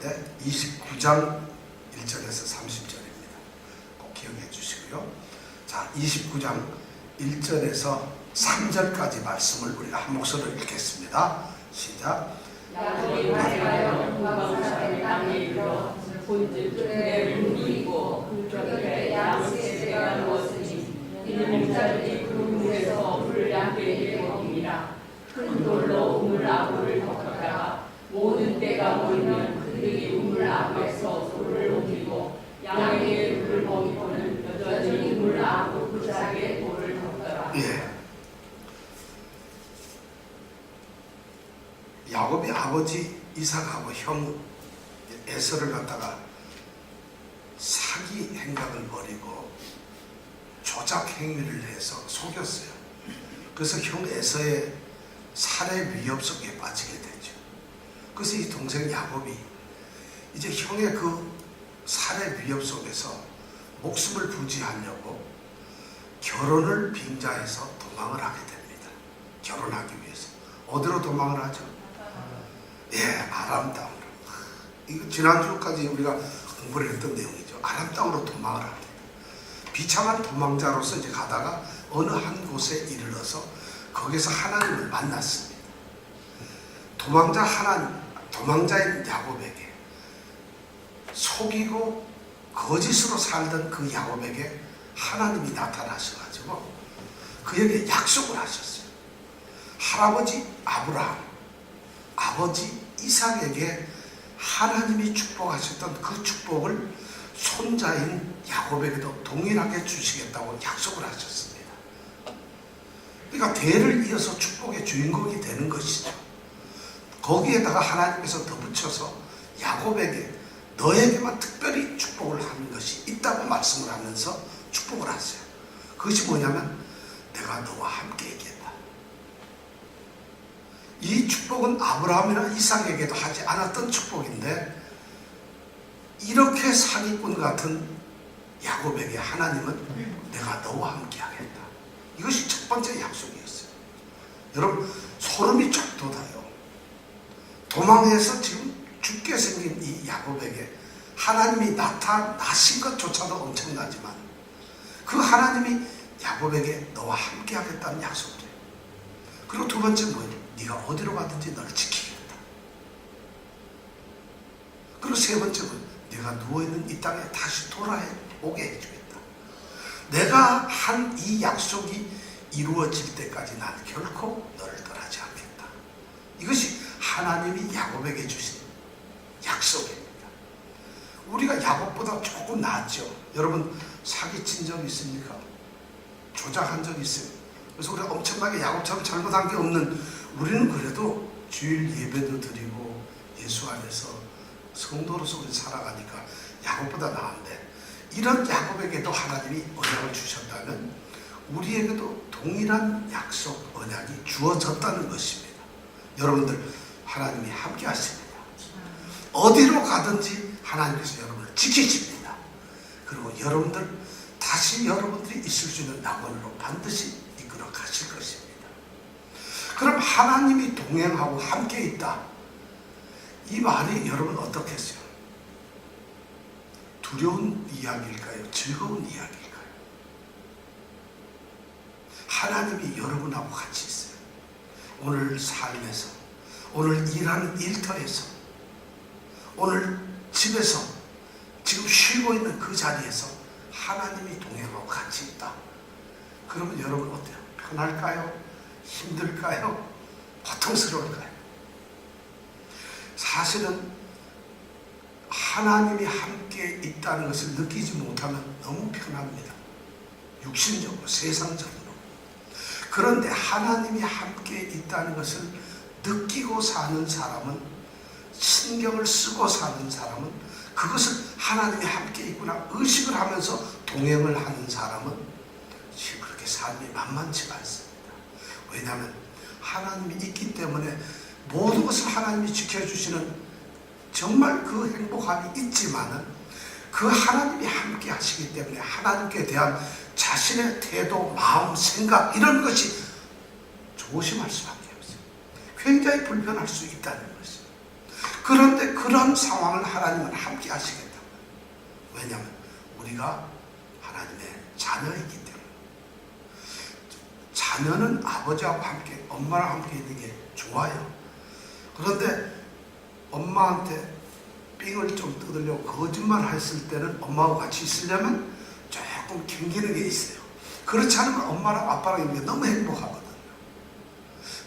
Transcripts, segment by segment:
나오는데 29장 1절에서 30절입니다. 꼭 기억해 주시고요. 자, 29장 1절에서 3절까지 말씀을 우리가 한 목소리로 읽겠습니다. 시작. 야곱이 맞이하여 동방사의 땅에 이르러 본즉 그의 물이고 그 곁에 양세제가 누웠으니 이는 목자들이 그 물에서 물을 양떼에게 먹이니라. 큰 돌로 우물 아구를 덮었다가 모든 때가 모이면 그들이 우물 아구에서 돌을 옮기고 양에게 물을 먹이고는 여전히 우물 아구 그짝에 돌을 덮더라. 야곱이 아버지 이삭하고 형 에서를 갖다가 사기 행각을 벌이고 조작 행위를 해서 속였어요. 그래서 형 에서의 살해 위협 속에 빠지게 되죠. 그래서 이 동생 야곱이 이제 형의 그 살해 위협 속에서 목숨을 부지하려고 결혼을 빙자해서 도망을 하게 됩니다. 결혼하기 위해서. 어디로 도망을 하죠? 아람 땅으로. 이거 지난주까지 우리가 공부를 했던 내용이죠. 아람 땅으로 도망을 합니다. 비참한 도망자로서 이제 가다가 어느 한 곳에 이르러서 거기서 하나님을 만났습니다. 도망자인 야곱에게 속이고 거짓으로 살던 그 야곱에게 하나님이 나타나셔가지고 그에게 약속을 하셨어요. 할아버지 아브라함, 아버지 이삭에게 하나님이 축복하셨던 그 축복을 손자인 야곱에게도 동일하게 주시겠다고 약속을 하셨습니다. 그러니까 대를 이어서 축복의 주인공이 되는 것이죠. 거기에다가 하나님께서 덧붙여서 야곱에게 너에게만 특별히 축복을 하는 것이 있다고 말씀을 하면서 축복을 하세요. 그것이 뭐냐면 내가 너와 함께 있겠다. 이 축복은 아브라함이나 이삭에게도 하지 않았던 축복인데 이렇게 사기꾼 같은 야곱에게 하나님은 내가 너와 함께 하겠다. 이것이 첫 번째 약속이었어요. 여러분 소름이 쫙 돋아요. 도망해서 지금 죽게 생긴 이 야곱에게 하나님이 나타나신 것조차도 엄청나지만 그 하나님이 야곱에게 너와 함께 하겠다는 약속을 해요. 그리고 두 번째는 뭐예요? 네가 어디로 가든지 너를 지키겠다. 그리고 세 번째는 네가 누워있는 이 땅에 다시 돌아오게 해주겠다. 내가 한 이 약속이 이루어질 때까지 난 결코 너를 떠나지 않겠다. 이것이 하나님이 야곱에게 주신 약속입니다. 우리가 야곱보다 조금 낫죠. 여러분 사기친 적 있습니까? 조작한 적 있어요? 그래서 우리가 엄청나게 야곱처럼 잘못한 게 없는 우리는 그래도 주일 예배도 드리고 예수 안에서 성도로서 우리 살아가니까 야곱보다 나은데 이런 야곱에게도 하나님이 언약을 주셨다면 우리에게도 동일한 약속 언약이 주어졌다는 것입니다. 여러분들 하나님이 함께 하십니다. 어디로 가든지 하나님께서 여러분을 지키십니다. 그리고 여러분들 다시 여러분들이 있을 수 있는 낙원으로 반드시 이끌어 가실 것입니다. 그럼 하나님이 동행하고 함께 있다. 이 말이 여러분 어떻겠어요? 두려운 이야기일까요? 즐거운 이야기일까요? 하나님이 여러분하고 같이 있어요. 오늘 삶에서, 오늘 일하는 일터에서, 오늘 집에서, 지금 쉬고 있는 그 자리에서 하나님이 동행하고 같이 있다. 그러면 여러분 어때요? 편할까요? 힘들까요? 고통스러울까요? 사실은 하나님이 함께 있다는 것을 느끼지 못하면 너무 편합니다. 육신적으로, 세상적으로. 그런데 하나님이 함께 있다는 것을 느끼고 사는 사람은, 신경을 쓰고 사는 사람은, 그것을 하나님이 함께 있구나 의식을 하면서 동행을 하는 사람은 그렇게 삶이 만만치가 않습니다. 왜냐하면 하나님이 있기 때문에 모든 것을 하나님이 지켜주시는 정말 그 행복함이 있지만은 그 하나님이 함께 하시기 때문에 하나님께 대한 자신의 태도, 마음, 생각 이런 것이 조심할 수밖에 없어요. 굉장히 불편할 수 있다는 것이죠. 그런데 그런 상황을 하나님은 함께 하시겠다. 왜냐하면 우리가 하나님의 자녀이기 때문에. 자녀는 아버지하고 함께, 엄마랑 함께 있는 게 좋아요. 그런데 엄마한테 삥을 좀 뜯으려고 거짓말 했을 때는 엄마하고 같이 있으려면 조금 캥기는 게 있어요. 그렇지 않으면 엄마랑 아빠랑 있는 게 너무 행복하거든요.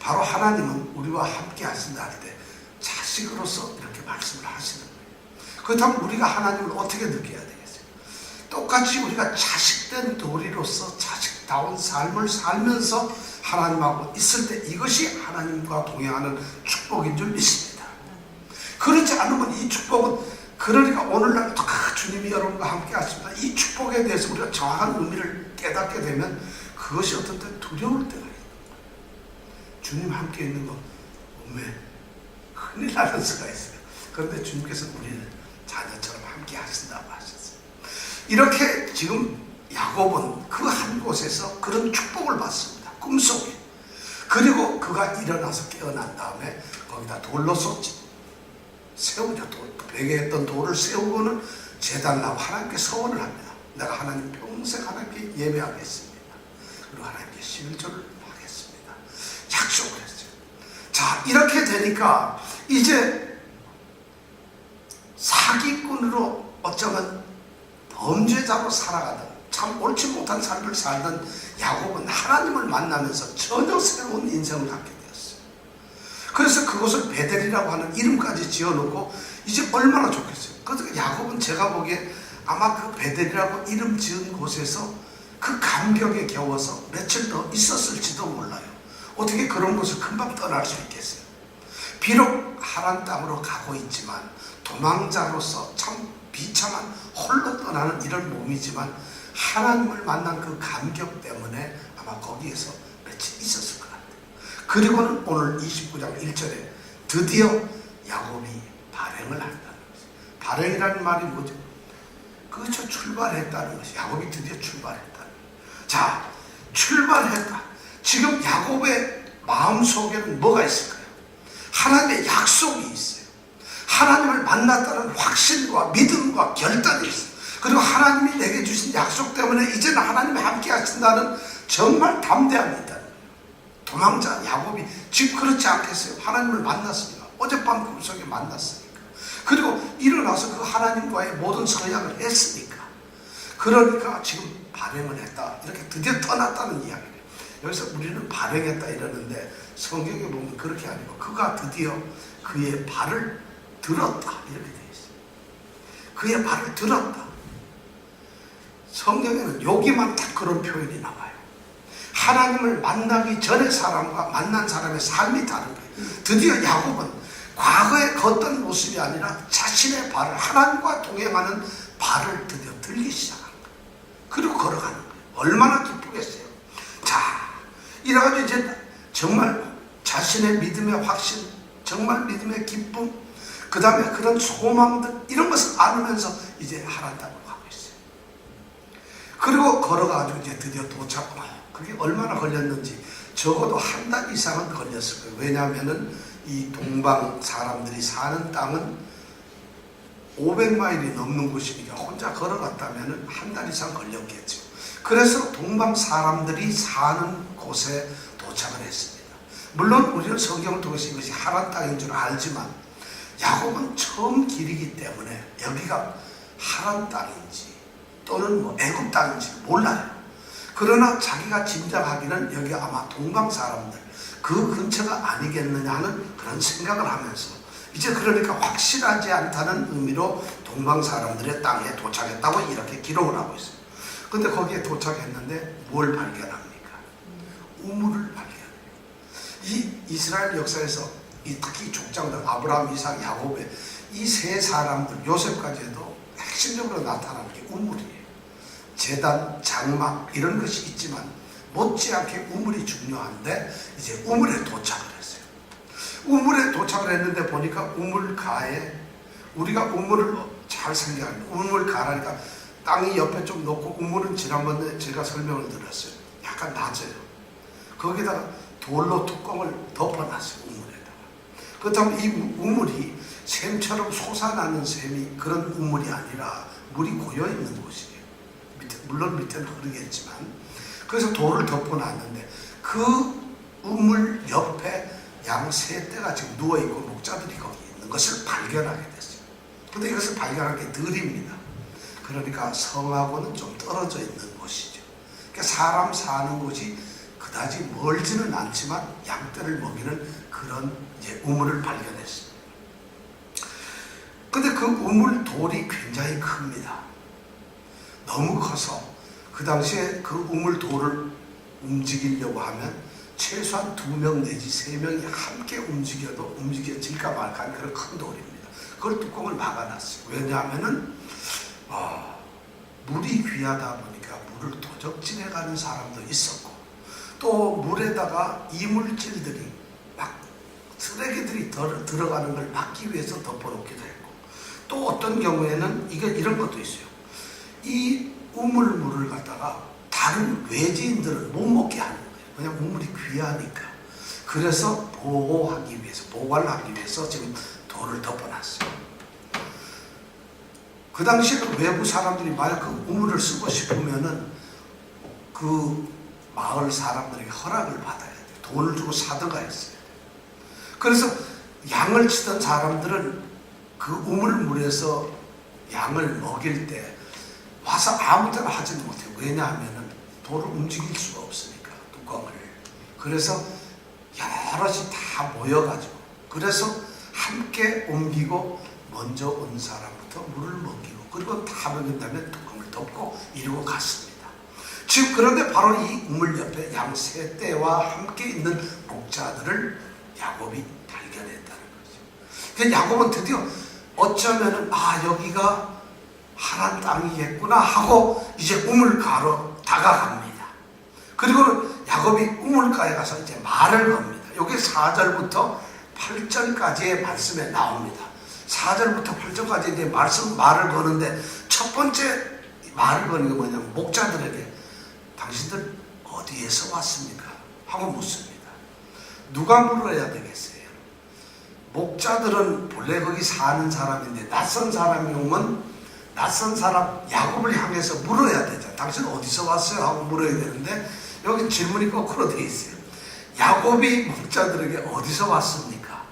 바로 하나님은 우리와 함께 하신다 할 때 자식으로서 이렇게 말씀을 하시는 거예요. 그렇다면 우리가 하나님을 어떻게 느껴야 되겠어요? 똑같이 우리가 자식된 도리로서 자식다운 삶을 살면서 하나님하고 있을 때 이것이 하나님과 동행하는 축복인 줄 믿습니다. 그렇지 않으면 이 축복은, 그러니까 오늘날 주님이 여러분과 함께 하십니다. 이 축복에 대해서 우리가 정확한 의미를 깨닫게 되면 그것이 어떤 때 두려울 때가 있는 거예요. 주님 함께 있는 거 오면 큰일 나는 수가 있어요. 그런데 주님께서 우리는 자녀처럼 함께 하신다고 하셨어요. 이렇게 지금 야곱은 그 한 곳에서 그런 축복을 받습니다. 꿈속에. 그리고 그가 일어나서 깨어난 다음에 거기다 돌로 세우죠. 베개에 했던 돌을 세우고는 제단을 하고 하나님께 서원을 합니다. 내가 하나님 평생 하나님께 예배하겠습니다. 그리고 하나님께 11조를 하겠습니다. 약속을 했어요. 자, 이렇게 되니까 이제 사기꾼으로 어쩌면 범죄자로 살아가던, 참 옳지 못한 삶을 살던 야곱은 하나님을 만나면서 전혀 새로운 인생을 갖게 되었어요. 그래서 그곳을 베델이라고 하는 이름까지 지어놓고 이제 얼마나 좋겠어요. 그래서 야곱은 제가 보기에 아마 그 베델이라고 이름 지은 곳에서 그 감격에 겨워서 며칠 더 있었을지도 몰라요. 어떻게 그런 곳을 금방 떠날 수 있겠어요. 비록 하란 땅으로 가고 있지만 도망자로서 참 비참한 홀로 떠나는 이런 몸이지만 하나님을 만난 그 감격 때문에 아마 거기에서 며칠 있었을 것 같아요. 그리고는 오늘 29장 1절에 드디어 야곱이 발행을 한다는 것이죠. 발행이라는 말이 뭐죠? 그렇죠. 출발했다는 것이. 야곱이 드디어 출발했다는 거예요. 자, 출발했다. 지금 야곱의 마음속에는 뭐가 있을까요? 하나님의 약속이 있어요. 하나님을 만났다는 확신과 믿음과 결단이 있어요. 그리고 하나님이 내게 주신 약속 때문에 이제는 하나님이 함께 하신다는 정말 담대함이 있다는 거예요. 도망자 야곱이 지금 그렇지 않겠어요? 하나님을 만났으니까. 어젯밤 꿈속에 만났으니까. 그리고 일어나서 그 하나님과의 모든 서약을 했으니까. 그러니까 지금 발행을 했다. 이렇게 드디어 떠났다는 이야기예요. 여기서 우리는 발행했다 이러는데 성경에 보면 그렇게 아니고 그가 드디어 그의 발을 들었다 이렇게 되어 있어요. 그의 발을 들었다. 성경에는 여기만 딱 그런 표현이 나와요. 하나님을 만나기 전의 사람과 만난 사람의 삶이 다른 거예요. 드디어 야곱은 과거에 걷던 모습이 아니라 자신의 발을, 하나님과 동행하는 발을 드디어 들기 시작한 거예요. 그리고 걸어가는 거예요. 얼마나 기쁘겠어요. 자, 이래가지고 이제 정말 자신의 믿음의 확신, 정말 믿음의 기쁨, 그 다음에 그런 소망들, 이런 것을 안으면서 이제 하란 땅으로 가고 있어요. 그리고 걸어가지고 이제 드디어 도착. 그게 얼마나 걸렸는지 적어도 한 달 이상은 걸렸을 거예요. 왜냐하면은 이 동방 사람들이 사는 땅은 500마일이 넘는 곳이니까 혼자 걸어갔다면은 한 달 이상 걸렸겠죠. 그래서 동방 사람들이 사는 곳에 도착을 했습니다. 물론 우리는 성경을 통해서 이것이 하란 땅인 줄 알지만 야곱은 처음 길이기 때문에 여기가 하란 땅인지 또는 뭐 애굽 땅인지 몰라요. 그러나 자기가 짐작하기는 여기 아마 동방 사람들 그 근처가 아니겠느냐 하는 그런 생각을 하면서 이제 그러니까 확실하지 않다는 의미로 동방 사람들의 땅에 도착했다고 이렇게 기록을 하고 있어요. 근데 거기에 도착했는데 뭘 발견합니까? 우물을 발견해요. 이 이스라엘 역사에서 이 특히 족장들 아브라함, 이삭, 야곱의 이 세 사람들 요셉까지도 핵심적으로 나타나는 게 우물이에요. 제단, 장막 이런 것이 있지만 못지않게 우물이 중요한데 이제 우물에 도착을 했어요. 우물에 도착을 했는데 보니까 우물가에 우리가 우물을 잘 생각하면 우물가라니까 땅이 옆에 좀 놓고 우물은 지난번에 제가 설명을 드렸어요. 약간 낮아요. 거기다가 돌로 뚜껑을 덮어놨어요. 우물에다가. 그렇다면 이 우물이 샘처럼 솟아나는 샘이 그런 우물이 아니라 물이 고여있는 곳이에요. 물론 밑에는 흐르겠지만. 그래서 돌을 덮어놨는데 그 우물 옆에 양 세 떼가 지금 누워있고 목자들이 거기 있는 것을 발견하게 됐어요. 근데 이것을 발견한 게 느립니다. 그러니까 성하고는 좀 떨어져 있는 곳이죠. 그러니까 사람 사는 곳이 그다지 멀지는 않지만 양떼를 먹이는 그런 이제 우물을 발견했어요. 근데 그 우물 돌이 굉장히 큽니다. 너무 커서 그 당시에 그 우물 돌을 움직이려고 하면 최소한 2명 내지 3명이 함께 움직여도 움직여질까 말까 하는 그런 큰 돌입니다. 그걸 뚜껑을 막아놨어요. 왜냐하면은 물이 귀하다 보니까 물을 도적질해 가는 사람도 있었고, 또 물에다가 이물질들이 막 쓰레기들이 들어가는 걸 막기 위해서 덮어놓기도 했고, 또 어떤 경우에는 이런 것도 있어요. 이 우물물을 갖다가 다른 외지인들은 못 먹게 하는 거예요. 그냥 우물이 귀하니까. 그래서 보호하기 위해서, 보관을 하기 위해서 지금 돌을 덮어놨어요. 그 당시에는 외부 사람들이 만약 그 우물을 쓰고 싶으면은 그 마을 사람들에게 허락을 받아야 돼요. 돈을 주고 사든가 했어요. 그래서 양을 치던 사람들은 그 우물물에서 양을 먹일 때 와서 아무 데나 하지는 못해요. 왜냐하면은 돌을 움직일 수가 없으니까, 뚜껑을. 그래서 여럿이 다 모여가지고, 그래서 함께 옮기고 먼저 온 사람부터 물을 먹이고, 그리고 다 먹인 다음에 뚜껑을 덮고 이러고 갔습니다. 지금 그런데 바로 이 우물 옆에 양 세 떼와 함께 있는 목자들을 야곱이 발견했다는 거죠. 그래서 야곱은 드디어 어쩌면은 여기가 하란 땅이겠구나 하고 이제 우물가로 다가갑니다. 그리고는 야곱이 우물가에 가서 이제 말을 겁니다. 여기 4절부터 8절까지의 말씀에 나옵니다. 4절부터 8절까지 이제 말을 거는데, 첫 번째 말을 거는 게 뭐냐면 목자들에게 당신들 어디에서 왔습니까? 하고 묻습니다. 누가 물어야 되겠어요? 목자들은 본래 거기 사는 사람인데 낯선 사람이 오면 낯선 사람 야곱을 향해서 물어야 되죠. 당신 어디서 왔어요? 하고 물어야 되는데 여기 질문이 거꾸로 돼 있어요. 야곱이 목자들에게 어디서 왔습니까?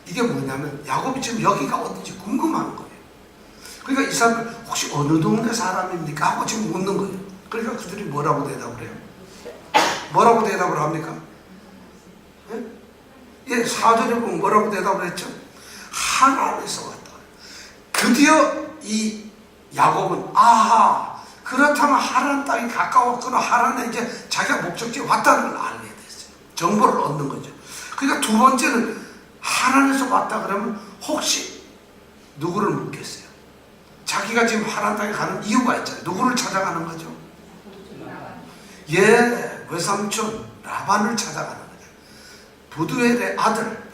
이게 뭐냐면 야곱이 지금 여기가 어딘지 궁금한 거예요. 그러니까 이 사람들 혹시 어느 동네 사람입니까? 하고 지금 묻는 거예요. 그러니까 그들이 뭐라고 대답을 해요? 뭐라고 대답을 합니까? 예, 4절에 보면 뭐라고 대답을 했죠? 하란에서 왔다. 드디어 이 야곱은 그렇다면 하란 땅이 가까웠구나, 하란에 이제 자기가 목적지에 왔다는 걸 알게 됐어요. 정보를 얻는 거죠. 그러니까 두 번째는 하란에서 왔다 그러면 혹시 누구를 묻겠어요? 자기가 지금 하란 땅에 가는 이유가 있잖아요. 누구를 찾아가는 거죠? 외삼촌 라반을 찾아가는 거죠. 부두엘의 아들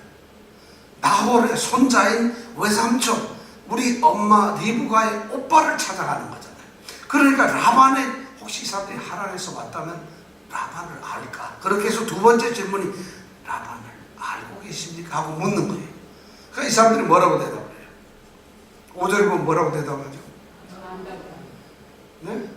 나홀의 손자인 외삼촌, 우리 엄마 리브가의 오빠를 찾아가는 거잖아요. 그러니까 라반에 혹시 이 사람들이 하란에서 왔다면 라반을 알까? 그렇게 해서 두 번째 질문이 라반을 알고 계십니까? 하고 묻는 거예요. 그러니까 이 사람들이 뭐라고 대답을 해요? 5절 보면 뭐라고 대답하죠? 네?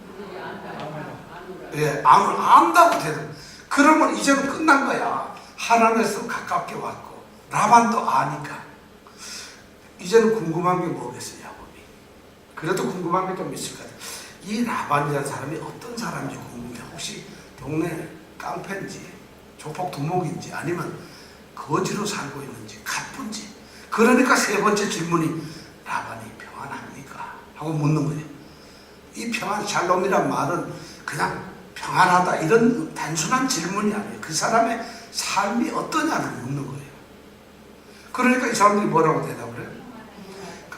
예, 안다고 대답. 그러면 이제는 끝난 거야. 하란에서 가깝게 왔고 라반도 아니까. 이제는 궁금한 게 뭐겠어요, 야곱이? 그래도 궁금한 게 좀 있을 것 같아요. 이 라반이라는 사람이 어떤 사람인지 궁금해. 혹시 동네 깡패인지 조폭 두목인지 아니면 거지로 살고 있는지 갑분지. 그러니까 세 번째 질문이 라반이 평안합니까? 하고 묻는 거예요. 이 평안, 샬롬이란 말은 그냥 평안하다 이런 단순한 질문이 아니에요. 그 사람의 삶이 어떠냐를 묻는 거예요. 그러니까 이 사람들이 뭐라고 대답을 해요?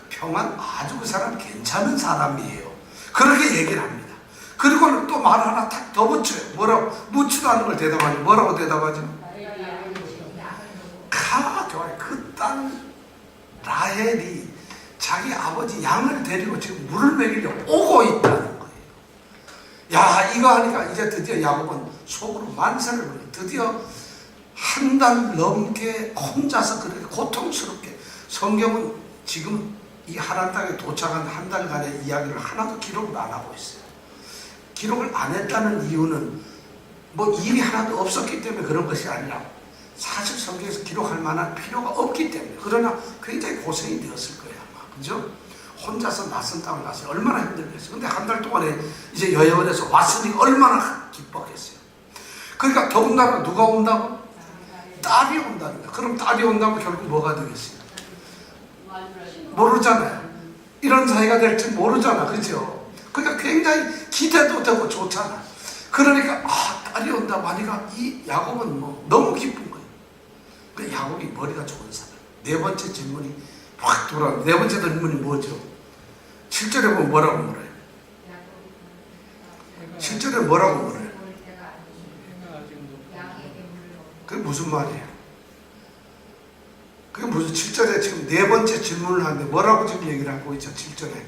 평안, 아주 그 사람 괜찮은 사람이에요. 그렇게 얘기를 합니다. 그리고는 또 말 하나 탁 더 붙여요. 뭐라고? 묻지도 않은 걸 대답하죠. 뭐라고 대답하죠? 좋아요. 그 딸 라헬이 자기 아버지 양을 데리고 지금 물을 먹이려 오고 있다는 거예요. 야, 이거 하니까 이제 드디어 야곱은 속으로 만세를 부려. 드디어 한 달 넘게 혼자서 그렇게 고통스럽게, 성경은 지금 이 하나님 땅에 도착한 한 달간의 이야기를 하나도 기록을 안 하고 있어요. 기록을 안 했다는 이유는 뭐 일이 하나도 없었기 때문에 그런 것이 아니라 사실 성경에서 기록할 만한 필요가 없기 때문에. 그러나 굉장히 고생이 되었을 거예요 아마. 그죠? 혼자서 낯선 땅을 갔어요. 얼마나 힘들겠어요. 근데 한 달 동안에 이제 여행을 해서 왔으니까 얼마나 기뻤겠어요. 그러니까 더군다나 누가 온다고? 딸이 온다는 거야. 그럼 딸이 온다면 결국 뭐가 되겠어요? 모르잖아요. 이런 사이가 될지 모르잖아. 그죠? 그러니까 굉장히 기대도 되고 좋잖아. 그러니까 딸이 온다고 하니까 이 야곱은 뭐 너무 기쁜 거예요. 그 야곱이 머리가 좋은 사람. 네 번째 질문이 확 돌아오고, 네 번째 질문이 뭐죠? 7절에 보면 뭐라고 물어요? 7절에 뭐라고 물어요? 그게 무슨 말이에요? 그게 무슨 7절에 지금 네 번째 질문을 하는데 뭐라고 지금 얘기를 하고 있죠? 7절에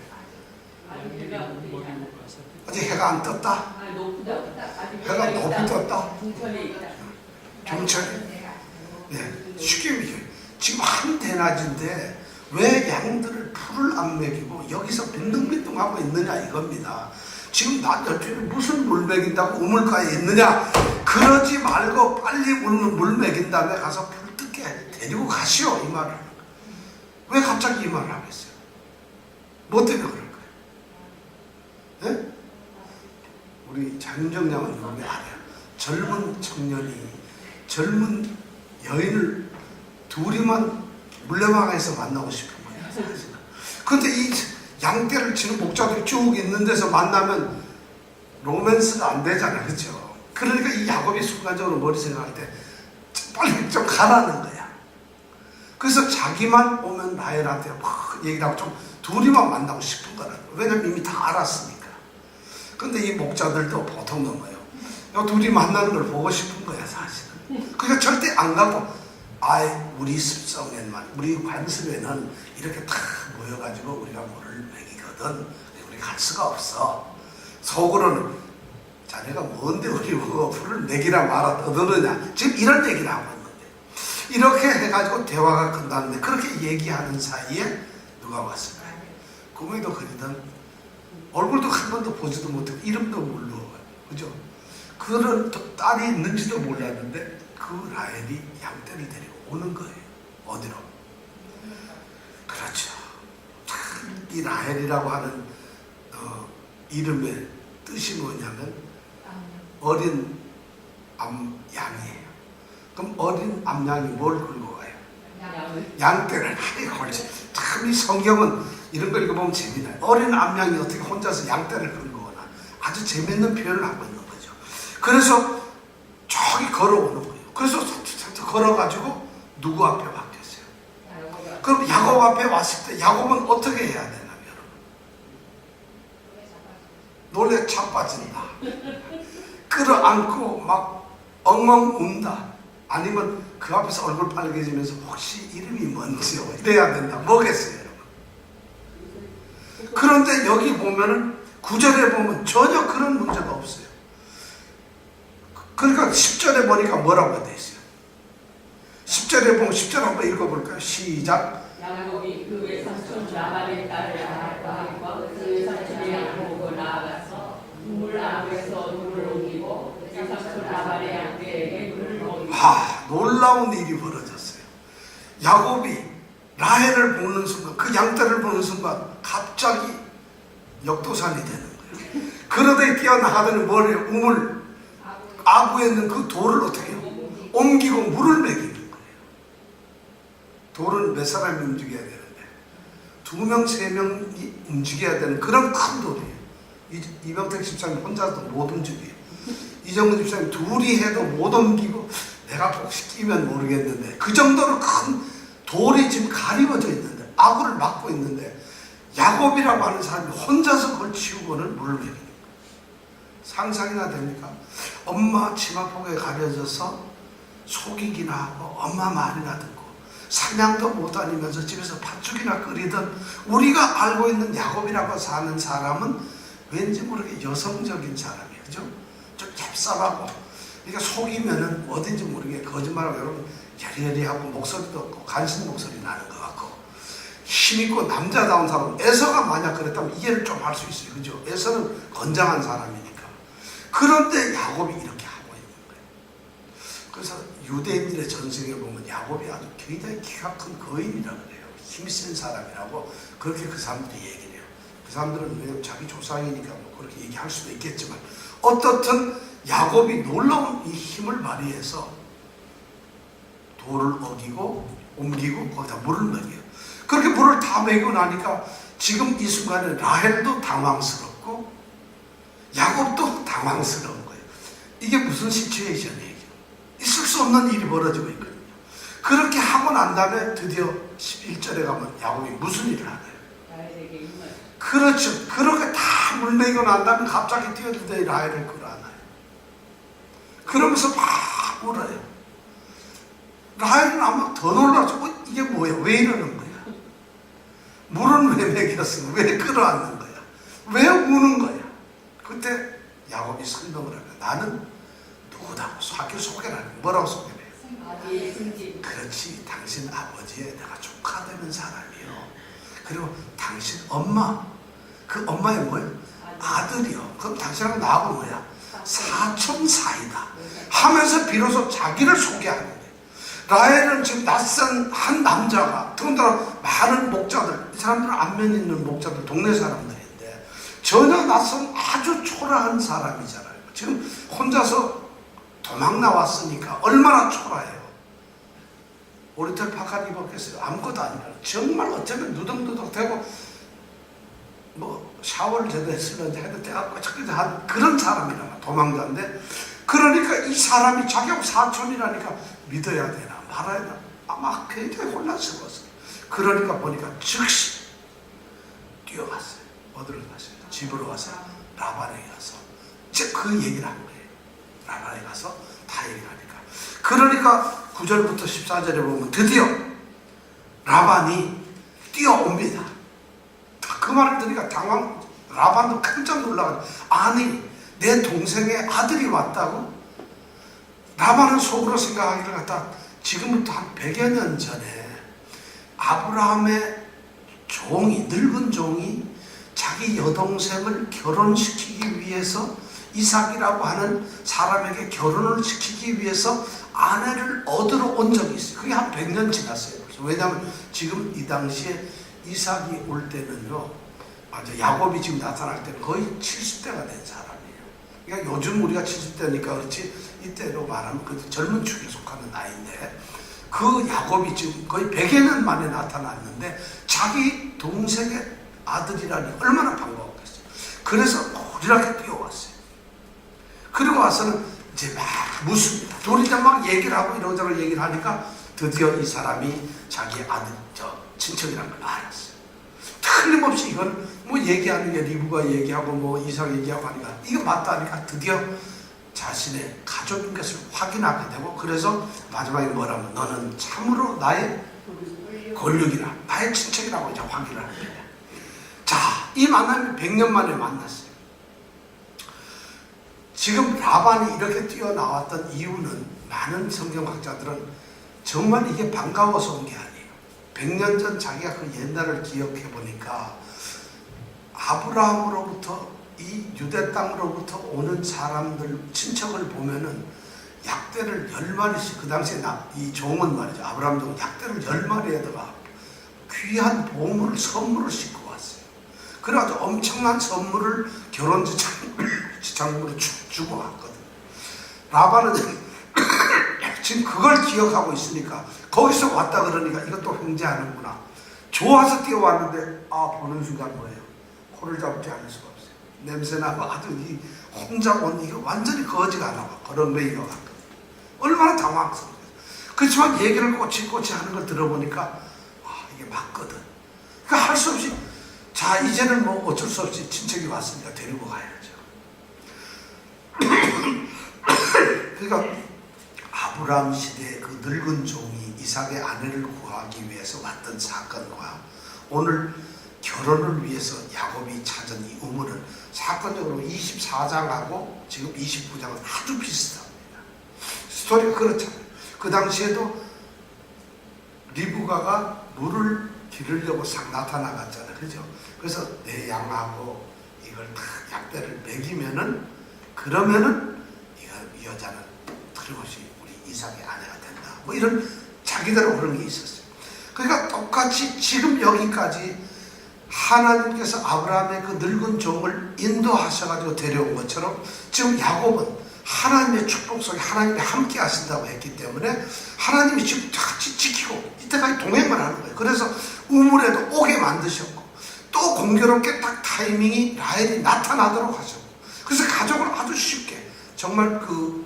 아직 해가 안 떴다? 해가 높이 떴다? 중천에. 네, 쉽게 얘기해요. 지금 한 대낮인데 왜 양들을 풀을 안 먹이고 여기서 빈둥빈둥하고 있느냐 이겁니다. 지금 낮 12시에 무슨 물 먹인다고 우물가에 있느냐? 그러지 말고 빨리 물 먹인 다음에 가서 풀 뜯게 데리고 가시오, 이 말을. 왜 갑자기 이 말을 하겠어요? 뭐 때문에 그럴까요? 네? 우리 장윤정 양은 이거 왜 알아요? 젊은 청년이 젊은 여인을 둘이만 물레방아에서 만나고 싶은 거예요. 그런데 이 양떼를 치는 목자들이 쭉 있는 데서 만나면 로맨스가 안 되잖아요. 그렇죠? 그러니까 이 야곱이 순간적으로 머리 생각할 때 빨리 좀 가라는 거야. 그래서 자기만 오면 라헬한테 막 얘기를 하고 좀 둘이만 만나고 싶은 거라고. 왜냐면 이미 다 알았으니까. 근데 이 목자들도 보통 넘어요. 둘이 만나는 걸 보고 싶은 거야 사실은. 그러니까 절대 안 가고 우리 습성에만, 우리 관습에는 이렇게 다 모여가지고 우리가 물을 먹이거든. 우리 갈 수가 없어. 속으로는 자네가 뭔데 우리 풀을 먹이라 말아 떠드느냐. 지금 이런 얘기를 하고 있는데 이렇게 해가지고 대화가 끝났는데 그렇게 얘기하는 사이에 누가 왔을까요? 꿈에도 그리던 얼굴도 한 번도 보지도 못하고 이름도 모르고, 그죠? 그런 딸이 있는지도 몰랐는데 그 라헬이 양떼를 데리고 오는 거예요. 어디로? 그렇죠. 이 라헬이라고 하는 이름의 뜻이 뭐냐면 어린 양이에요. 그럼 어린 암양이 뭘 끌고 가요? 양떼를. 참 이 성경은 이런 걸 읽어보면 재미나요. 어린 암양이 어떻게 혼자서 양떼를 끌고 오나. 아주 재밌는 표현을 하고 있는 거죠. 그래서 저기 걸어오는 거예요. 그래서 걸어가지고 누구 앞에 왔겠어요? 그럼 야곱 앞에 왔을 때 야곱은 어떻게 해야 되나 여러분? 놀래 자빠진다. 끌어안고 막 엉엉 운다. 아니면 그 앞에서 얼굴 빨개지면서 혹시 이름이 뭔지요? 이래야 된다. 뭐겠어요 여러분? 그런데 여기 보면은 9절에 보면 전혀 그런 문제가 없어요. 그러니까 10절에 보니까 뭐라고 되어 있어요? 10절에 보면 10절 한번 읽어볼까요? 시작. 야곱이 그 외삼촌 라반의 딸을 아하과 그 외삼촌의 양을 보고 나아가서 우물 나무에서 물을 옮기고 외삼촌 라반의 양떼에게 물을 먹이고. 놀라운 일이 벌어졌어요. 야곱이 라헬을 보는 순간, 그 양떼를 보는 순간 갑자기 역도산이 되는 거예요. 그러더니 뛰어나가더니 뭘 해요? 우물 아구에 있는 그 돌을 어떻게 해요? 옮기고 물을 먹이는 거예요. 돌은 몇 사람이 움직여야 되는데 2명, 3명이 움직여야 되는 그런 큰 돌이에요. 이병택 집사님 혼자도 못 움직여요. 이정근 집사님 둘이 해도 못 옮기고, 내가 혹시 끼면 모르겠는데 그 정도로 큰 돌이 지금 가리워져 있는데, 아구를 막고 있는데 야곱이라고 하는 사람이 혼자서 그걸 치우고는 물을 먹이는 거예요. 상상이나 됩니까? 엄마 치마폭에 가려져서 속이기나 하고 엄마 말이나 듣고 사냥도 못 다니면서 집에서 팥죽이나 끓이던 우리가 알고 있는 야곱이라고 사는 사람은 왠지 모르게 여성적인 사람이에요. 그죠? 좀 얍삽하고 그러니까 속이면은 어딘지 모르게 거짓말하고 여러분 여리여리하고 목소리도 없고 간신 목소리 나는 것 같고 힘있고 남자다운 사람, 에서가 만약 그랬다면 이해를 좀 할 수 있어요. 그죠? 에서는 건장한 사람이니까. 그런데 야곱이 이렇게 하고 있는 거예요. 그래서 유대인들의 전생에 보면 야곱이 아주 굉장히 키가 큰 거인이라고 그래요. 힘이 센 사람이라고 그렇게 그 사람들이 얘기를 해요. 그 사람들은 왜냐면 자기 조상이니까 뭐 그렇게 얘기할 수도 있겠지만 어떻든 야곱이 놀라운 이 힘을 발휘해서 돌을 어기고 옮기고 거기다 물을 먹여요. 그렇게 물을 다 먹이고 나니까 지금 이 순간에 라헬도 당황스럽고 야곱도 당황스러운 거예요. 이게 무슨 시츄에이션이에요? 있을 수 없는 일이 벌어지고 있거든요. 그렇게 하고 난 다음에 드디어 11절에 가면 야곱이 무슨 일을 하나요? 그렇죠. 그렇게 다 물 먹이고 난 다음에 갑자기 뛰어들더니 라헬을 끌어안아요. 그러면서 막 울어요. 라헬은 아마 더 놀라죠. 이게 뭐야? 왜 이러는 거야? 물은 왜 먹였어? 왜 끌어안는 거야? 왜 우는 거야? 그때 야곱이 설명을 하면 나는 누구다고 학교 소개를 하는 거야. 뭐라고 소개를 해요? 그렇지. 당신 아버지의 내가 조카 되는 사람이요. 그리고 당신 엄마, 그 엄마의 뭐예요? 아들이요. 그럼 당신하고 나하고 뭐야? 사촌 사이다 하면서 비로소 자기를 소개하는 거예요. 라헬은 지금 낯선 한 남자가, 더군다나 많은 목자들, 이 사람들은 안면 있는 목자들, 동네 사람들인데 전혀 낯선 아주 초라한 사람이잖아요. 지금 혼자서 도망 나왔으니까 얼마나 초라해요. 오리털 파카 입었겠어요? 아무것도 아니라 정말 어쩌면 누덕누덕대고 뭐 샤워를 제대로 했으면 해도 때가 꼬적꼬적 한 그런 사람이라 도망자인데, 그러니까 이 사람이 자기하고 사촌이라니까 믿어야 되나 말아야 되나 아마 굉장히 혼란스러웠어요. 그러니까 보니까 즉시 뛰어갔어요. 어디로 갔어요? 집으로 가서 라반에게 가서 이제 그 얘기를 한 거예요. 라반에 가서 다 얘기하니까. 그러니까 9절부터 14절에 보면 드디어 라반이 뛰어옵니다. 그 말을 들으니까 라반도 깜짝 놀라가지고, 아니 내 동생의 아들이 왔다고? 라반은 속으로 생각하기를 갖다 지금부터 한 100여 년 전에 아브라함의 종이, 늙은 종이 자기 여동생을 결혼시키기 위해서 이삭이라고 하는 사람에게 결혼을 시키기 위해서 아내를 얻으러 온 적이 있어요. 그게 한 100년 지났어요. 왜냐하면 지금 이 당시에 이삭이 올 때는요, 야곱이 지금 나타날 때는 거의 70대가 된 사람이에요. 그러니까 요즘 우리가 70대니까 그렇지 이때로 말하면 그 젊은 축에 속하는 나이인데, 그 야곱이 지금 거의 100여 년 만에 나타났는데 자기 동생의 아들이라니 얼마나 반가웠겠어요. 그래서 이렇게 뛰어왔어요. 그리고 와서는 이제 막 묻습니다. 둘이 막 얘기를 하고 이런저런 얘기를 하니까 드디어 이 사람이 자기 아들, 친척이라는 걸 알았어요. 틀림없이 이건 뭐 얘기하는 게 리브가 얘기하고 뭐 이삭 얘기하고 하니까 이거 맞다 하니까 드디어 자신의 가족인 것을 확인하게 되고, 그래서 마지막에 뭐라면 너는 참으로 나의 권력이라, 나의 친척이라고 이제 확인을 합니다. 자, 이 만남이 100년 만에 만났어요. 지금 라반이 이렇게 뛰어나왔던 이유는 많은 성경학자들은 정말 이게 반가워서 온 게 아니에요. 100년 전 자기가 그 옛날을 기억해 보니까 아브라함으로부터 이 유대 땅으로부터 오는 사람들 친척을 보면은 약대를 10마리씩, 그 당시에 이 종은 말이죠, 아브라함 종 약대를 10마리에다가 귀한 보물을 선물을 싣고 왔어요. 그래가지고 엄청난 선물을 결혼 지참으로 주고 왔거든요. 라반은 지금 그걸 기억하고 있으니까 거기서 왔다 그러니까 이것도 형제하는구나. 좋아서 뛰어왔는데 보는 순간 뭐예요? 코를 잡지 않을 수가 없어요. 냄새나고 아주 이 혼자 온 이거 완전히 거지가 나와. 그런 메이가 같거든요. 얼마나 당황스러워요. 그렇지만 얘기를 꼬치꼬치 하는 걸 들어보니까 이게 맞거든. 그러니까 할 수 없이, 자 이제는 뭐 어쩔 수 없이 친척이 왔으니까 데리고 가야죠. 그러니까 아브라함 시대의 그 늙은 종이 이삭의 아내를 구하기 위해서 왔던 사건과 오늘 결혼을 위해서 야곱이 찾은 이 우물은 사건적으로 24장하고 지금 29장은 아주 비슷합니다. 스토리가 그렇잖아요. 그 당시에도 리브가가 물을 기르려고 싹 나타나갔잖아요. 그죠? 그래서 내 양하고 이걸 다 약대를 먹이면은, 그러면은 이 여자는 틀림없이 우리 이삭의 아내가 된다. 뭐 이런 자기대로 그런 게 있었어요. 그러니까 똑같이 지금 여기까지 하나님께서 아브라함의 그 늙은 종을 인도하셔가지고 데려온 것처럼 지금 야곱은 하나님의 축복 속에 하나님이 함께 하신다고 했기 때문에 하나님이 지금 같이 지키고 이때까지 동행을 하는 거예요. 그래서 우물에도 오게 만드셨고 또 공교롭게 딱 타이밍이 라헬이 나타나도록 하셨고, 그래서 가족을 아주 쉽게 정말 그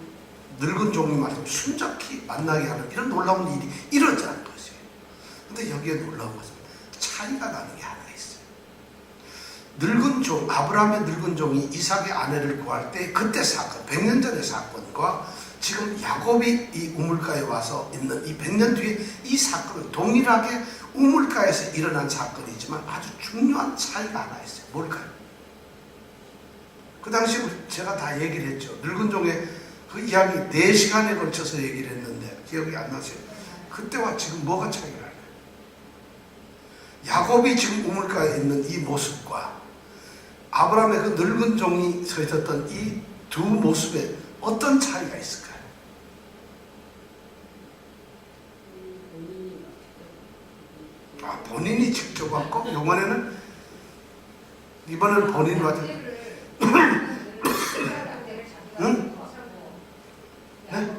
늙은 종이 말하자면 순적히 만나게 하는 이런 놀라운 일이 일어나는 것이에요. 근데 여기에 놀라운 것은 차이가 나는 게 하나 있어요. 늙은 종, 아브라함의 늙은 종이 이삭의 아내를 구할 때 그때 사건, 100년 전의 사건과 지금 야곱이 이 우물가에 와서 있는 이 100년 뒤에 이 사건은 동일하게 우물가에서 일어난 사건이지만 아주 중요한 차이가 하나 있어요. 뭘까요? 그 당시 제가 다 얘기를 했죠. 늙은 종의 그 이야기 4시간에 걸쳐서 얘기를 했는데 기억이 안 나세요? 그때와 지금 뭐가 차이가 나요? 야곱이 지금 우물가에 있는 이 모습과 아브라함의 그 늙은 종이 서 있었던 이 두 모습에 어떤 차이가 있을까요? 본인이 직접 왔고 이번에는 본인이 와서 응? 네?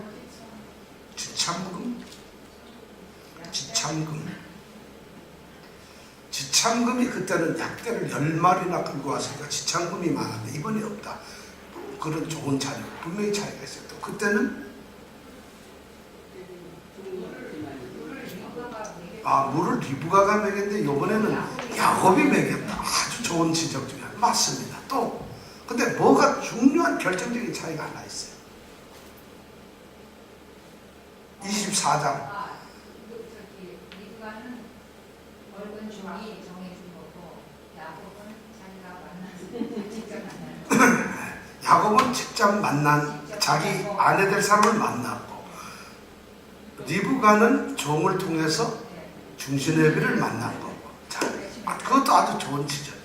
지참금이 그때는 약대를 10마리나 끌고 왔으니까 지참금이 많았는데 이번에 없다. 그런 좋은 자료 분명히 차이가 있어요. 또 그때는 물을 리브가가 먹였는데 이번에는 야곱이 먹였다. 아주 좋은 지적 중에 하나. 맞습니다. 또 근데 뭐가 중요한 결정적인 차이가 하나 있어요. 24장 리브가는 늙은 종이 정해준 거고 야곱은 자기가 만나서 직접 만나는 야곱은 직접 만난 자기 아내 될 사람을 만났고 리브가는 종을 통해서 중신애비를 만난 거고. 자, 그것도 아주 좋은 지적이에요.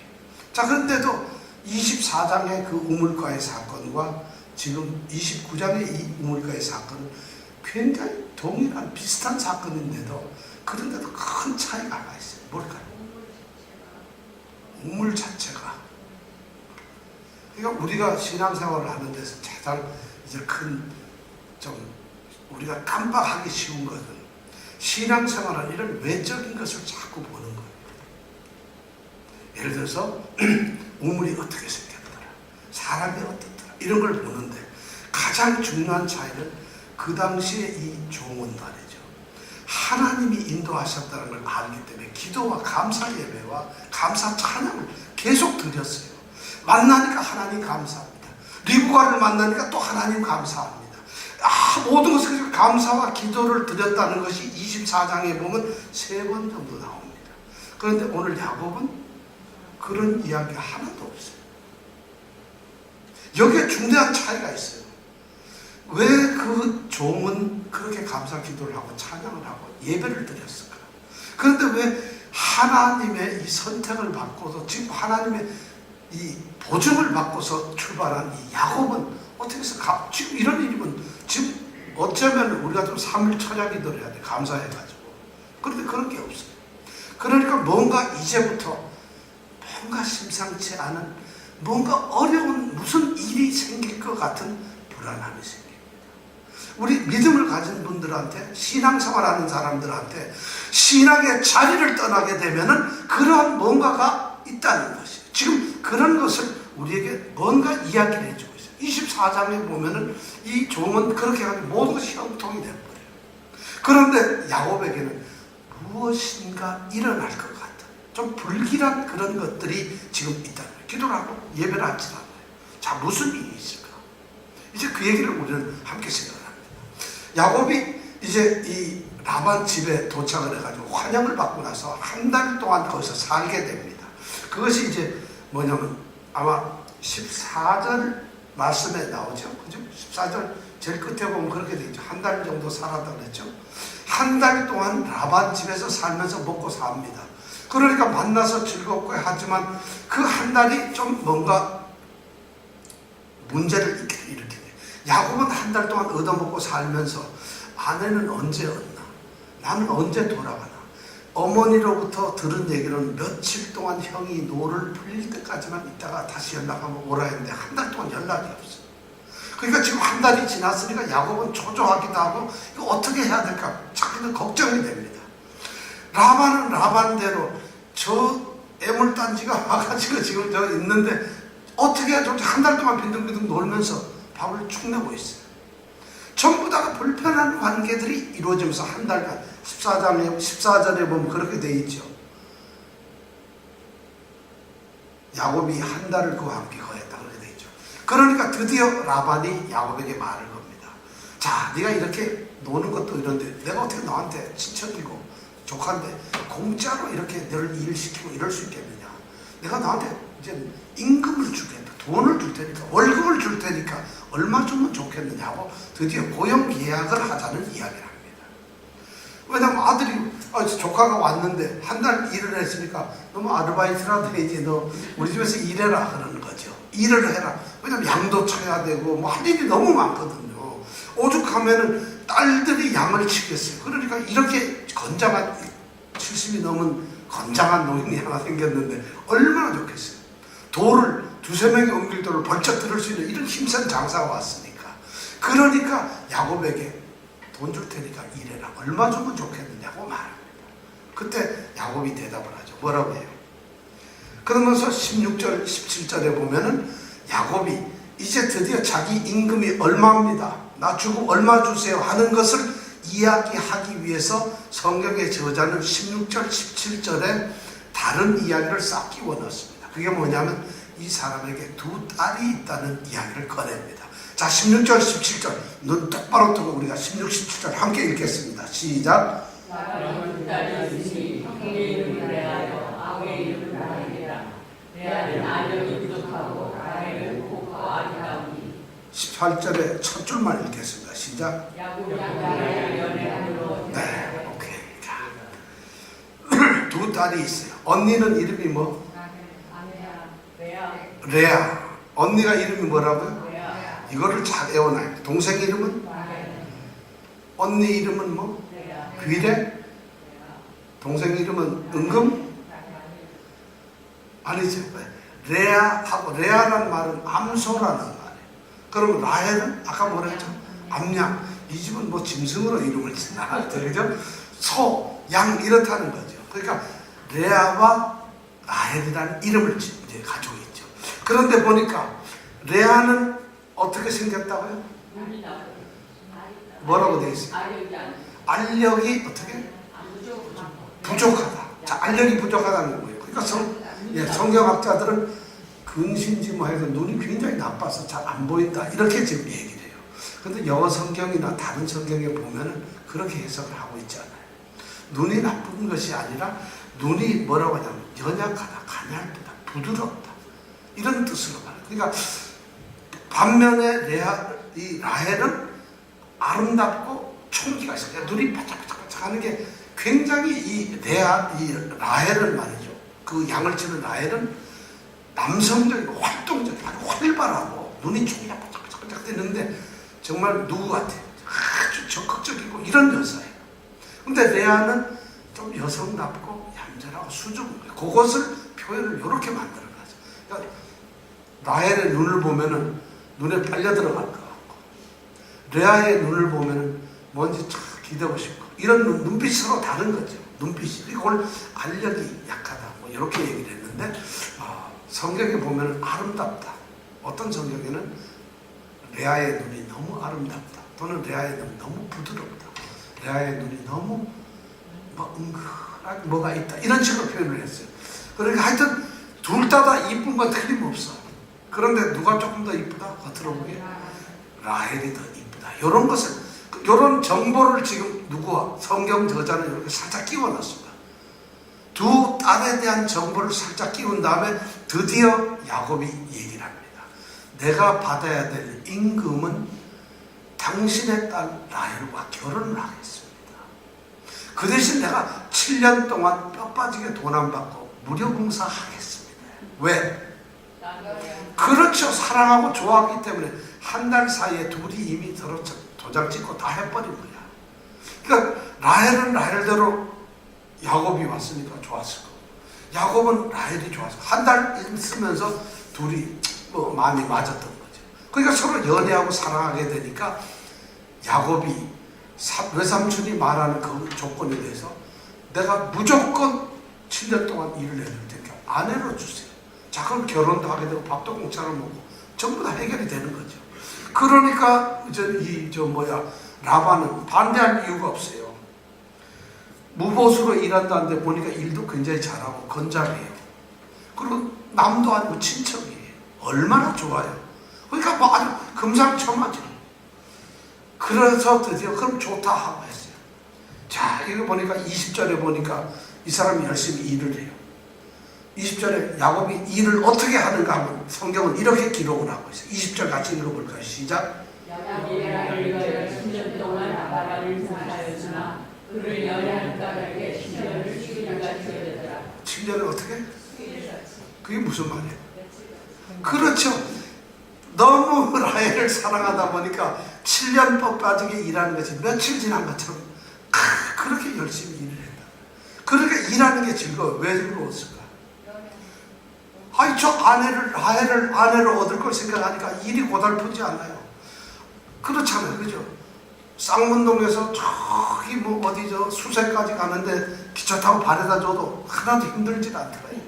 자, 그런데도 24장의 그 우물가의 사건과 지금 29장의 이 우물가의 사건은 굉장히 동일한 비슷한 사건인데도 그런데도 큰 차이가 하나 있어요. 뭘까요? 우물 자체가. 그러니까 우리가 신앙생활을 하는 데서 가장 이제 우리가 깜빡하기 쉬운 것은 신앙생활은 이런 외적인 것을 자꾸 보는 거예요. 예를 들어서 우물이 어떻게 생겼더라, 사람이 어떻더라, 이런 걸 보는데 가장 중요한 차이는 그 당시에 이 종은 말이죠. 하나님이 인도하셨다는 걸 알기 때문에 기도와 감사 예배와 감사 찬양을 계속 드렸어요. 만나니까 하나님 감사합니다. 리브가를 만나니까 또 하나님 감사합니다. 모든 것을 감사와 기도를 드렸다는 것이 24장에 보면 3번 정도 나옵니다. 그런데 오늘 야곱은 그런 이야기가 하나도 없어요. 여기에 중대한 차이가 있어요. 왜 그 종은 그렇게 감사 기도를 하고 찬양을 하고 예배를 드렸을까? 그런데 왜 하나님의 이 선택을 받고서 지금 하나님의 이 보증을 받고서 출발한 이 야곱은 어떻게 해서 지금 이런 일이면 지금 어쩌면 우리가 좀 3일 철야 기도를 해야 돼. 감사해가지고. 그런데 그런 게 없어요. 그러니까 뭔가 이제부터 뭔가 심상치 않은 뭔가 어려운 무슨 일이 생길 것 같은 불안함이 생깁니다. 우리 믿음을 가진 분들한테, 신앙생활하는 사람들한테 신앙의 자리를 떠나게 되면은 그러한 뭔가가 있다는 것이에요. 지금 그런 것을 우리에게 뭔가 이야기를 해주고 있어요. 24장에 보면은 이 종은 그렇게 하면 모든 것이 형통이 되어버려요. 그런데 야곱에게는 무엇인가 일어날 것 같은 좀 불길한 그런 것들이 지금 있다는 거예요. 기도를 하고 예배를 하지 않아요. 자, 무슨 일이 있을까? 이제 그 얘기를 우리는 함께 생각합니다. 야곱이 이제 이 라반 집에 도착을 해가지고 환영을 받고 나서 한 달 동안 거기서 살게 됩니다. 그것이 이제 뭐냐면 아마 14절 말씀에 나오죠. 그죠? 14절 제일 끝에 보면 그렇게 돼 있죠. 한 달 정도 살았다 그랬죠. 한 달 동안 라반 집에서 살면서 먹고 삽니다. 그러니까 만나서 즐겁고 하지만 그 한 달이 좀 뭔가 문제를 일으키게 돼요. 야곱은 한 달 동안 얻어먹고 살면서 아내는 언제 얻나? 나는 언제 돌아가나? 어머니로부터 들은 얘기는 며칠 동안 형이 노를 풀릴 때까지만 있다가 다시 연락하면 오라 했는데 한 달 동안 연락이 없어. 그러니까 지금 한 달이 지났으니까 야곱은 초조하기도 하고 이거 어떻게 해야 될까? 자기는 걱정이 됩니다. 라반은 라반대로 저 애물단지가 와가지고 지금 저 있는데 어떻게 해야 좋을지 한 달 동안 빈둥빈둥 놀면서 밥을 축 내고 있어요. 전부 다 불편한 관계들이 이루어지면서 한 달간 14절에 보면 그렇게 돼 있죠. 야곱이 한 달을 그와 함께 거했다 그렇게 돼 있죠. 그러니까 드디어 라반이 야곱에게 말을 겁니다. 자, 네가 이렇게 노는 것도 이런데 내가 어떻게 너한테 친척이고 조카인데 공짜로 이렇게 너를 일시키고 이럴 수 있겠느냐? 내가 너한테 이제 임금을 주겠다. 돈을 줄 테니까 월급을 줄 테니까 얼마 주면 좋겠느냐고 드디어 고용 계약을 하자는 이야기를 합니다. 왜냐면 아들이 조카가 왔는데 한 달 일을 했으니까 너무 아르바이트라도 해야지 너 우리 집에서 일해라 그러는 거죠. 일을 해라. 왜냐면 양도 쳐야 되고 뭐 할 일이 너무 많거든요. 오죽하면은 딸들이 양을 치겠어요. 그러니까 이렇게 건장한 70이 넘은 건장한 노인이 하나 생겼는데 얼마나 좋겠어요. 돌을 두세 명이 옮길 돌을 벌쩍 들을 수 있는 이런 힘센 장사가 왔으니까. 그러니까 야곱에게 돈 줄 테니까 일해라. 얼마 주면 좋겠느냐고 말합니다. 그때 야곱이 대답을 하죠. 뭐라고 해요? 그러면서 16절 17절에 보면은 야곱이 이제 드디어 자기 임금이 얼마입니다. 나 주고 얼마 주세요 하는 것을 이야기하기 위해서 성경의 저자는 16절 17절에 다른 이야기를 싹 끼워 넣었습니다. 그게 뭐냐면 이 사람에게 두 딸이 있다는 이야기를 꺼냅니다. 자, 16절 17절 눈 똑바로 뜨고 우리가 16, 17절 함께 읽겠습니다. 시작. 라반은 두 딸이 있으니 형의 이름은 레아요 아우의 이름은 라헬이라. 레아는 아력이 부족하고 라헬은 곱고 아리따우니. 18절에 첫 줄만 읽겠습니다. 시작. 야곱이 라헬을 연애함으로. 네, 오케이. 자, 두 딸이 있어요. 언니는 이름이 뭐? 레아. 레아. 언니가 이름이 뭐라고요? 레아. 이거를 잘 외워놔요. 동생 이름은? 라헬. 언니 이름은 뭐? 레아. 귀래? 동생 이름은 은금? 아니죠. 레아하고 레아라는 말은 암소라는 말이에요. 그럼 라헬은 아까 뭐라 했죠? 암양. 이 집은 뭐 짐승으로 이름을 짓나? 그죠? 소, 양 이렇다는 거죠. 그러니까 레아와 라헬이라는 이름을 이제 가지고 있죠. 그런데 보니까 레아는 어떻게 생겼다고요? 뭐라고 되어 있어요? 알력이 어떻게? 부족하다. 자, 알력이 부족하다는 거예요. 그러니까 성경학자들은 근신지 뭐 해서 눈이 굉장히 나빠서 잘 안 보인다 이렇게 지금 얘기를 해요. 그런데 영어 성경이나 다른 성경에 보면은 그렇게 해석을 하고 있지 않아요. 눈이 나쁜 것이 아니라 눈이 뭐라고 하냐면 연약하다, 가냘프다, 부드럽다 이런 뜻으로 말해요. 그러니까 반면에 이 라헬은 아름답고 총기가 있어요. 그러니까 눈이 바짝바짝 하는 게 굉장히 이 라헬은 말이죠. 그 양을 치는 라헬은 남성적이고 활동적이고 아주 활발하고 눈이 총기가 바짝바짝 되는데 정말 누구 같아요. 아주 적극적이고 이런 여자예요. 근데 레아는 좀 여성답고 얌전하고 수줍은 거예요. 그것을 표현을 이렇게 만들어 가죠. 그러니까 라헬의 눈을 보면은 눈에 빨려 들어갈 것 같고 레아의 눈을 보면은 뭔지 참 기대고 싶고 이런 눈빛이 서로 다른 거죠. 눈빛이. 그걸 알력이 약하다 뭐 이렇게 얘기를 했는데 성경에 보면은 아름답다. 어떤 성경에는 레아의 눈이 너무 아름답다. 또는 레아의 눈이 너무 부드럽다. 레아의 눈이 너무 뭐 은근하게 뭐가 있다. 이런 식으로 표현을 했어요. 그러니까 하여튼 둘 다 이쁜 건 틀림없어. 그런데 누가 조금 더 이쁘다? 겉으로 보기에 라헬이 더 이쁘다. 이런 것을 이런 정보를 지금 누구와 성경 저자는 이렇게 살짝 끼워놨습니다. 두 딸에 대한 정보를 살짝 끼운 다음에 드디어 야곱이 얘기를 합니다. 내가 받아야 될 임금은 당신의 딸 라헬과 결혼을 하겠습니다. 그 대신 내가 7년 동안 뼈 빠지게 돈 안 받고 무료 봉사하겠습니다. 왜? 그렇죠. 사랑하고 좋아하기 때문에 한 달 사이에 둘이 이미 서로 도장 찍고 다 해버린 거야. 그러니까 라헬은 라헬대로 야곱이 왔으니까 좋았을 거고, 야곱은 라헬이 좋았어. 한 달 있으면서 둘이 뭐 마음이 맞았던 거죠. 그러니까 서로 연애하고 사랑하게 되니까 야곱이 외삼촌이 말하는 그 조건에 대해서 내가 무조건 7년 동안 일을 해줄 테니까 아내로 주세요. 자, 그럼 결혼도 하게 되고 밥도 공짜로 먹고 전부 다 해결이 되는 거죠. 그러니까 라반은 반대할 이유가 없어요. 무보수로 일한다는데 보니까 일도 굉장히 잘하고 건장해요. 그리고 남도 아니고 친척이에요. 얼마나 좋아요. 그러니까 뭐 아주 금상첨화죠. 그래서 드디어 그럼 좋다 하고 했어요. 자, 이거 보니까 20절에 보니까 이 사람이 열심히 일을 해요. 20절에 야곱이 일을 어떻게 하는가 하면 성경은 이렇게 기록을 하고 있어요. 20절 같이 읽어볼까요? 시작. 야곱이 라헬과 10년 동안 라반을 사하였으나 그를 연애하는 딸에게 10년을 수일같이 여겼더라. 7년을 어떻게? 그게 무슨 말이에요? 그렇죠. 너무 라헬을 사랑하다 보니까 7년 법 빠지게 일하는 것이 며칠 지난 것처럼 그렇게 열심히 일을 했다. 그렇게 일하는 게 즐거워요. 왜 즐거웠을까? 아니, 저 라헬을 아내로 얻을 걸 생각하니까 일이 고달프지 않아요. 그렇잖아요. 그죠? 쌍문동에서 저기 뭐 어디 수세까지 가는데 기차 타고 바래다 줘도 하나도 힘들지 않더라고요.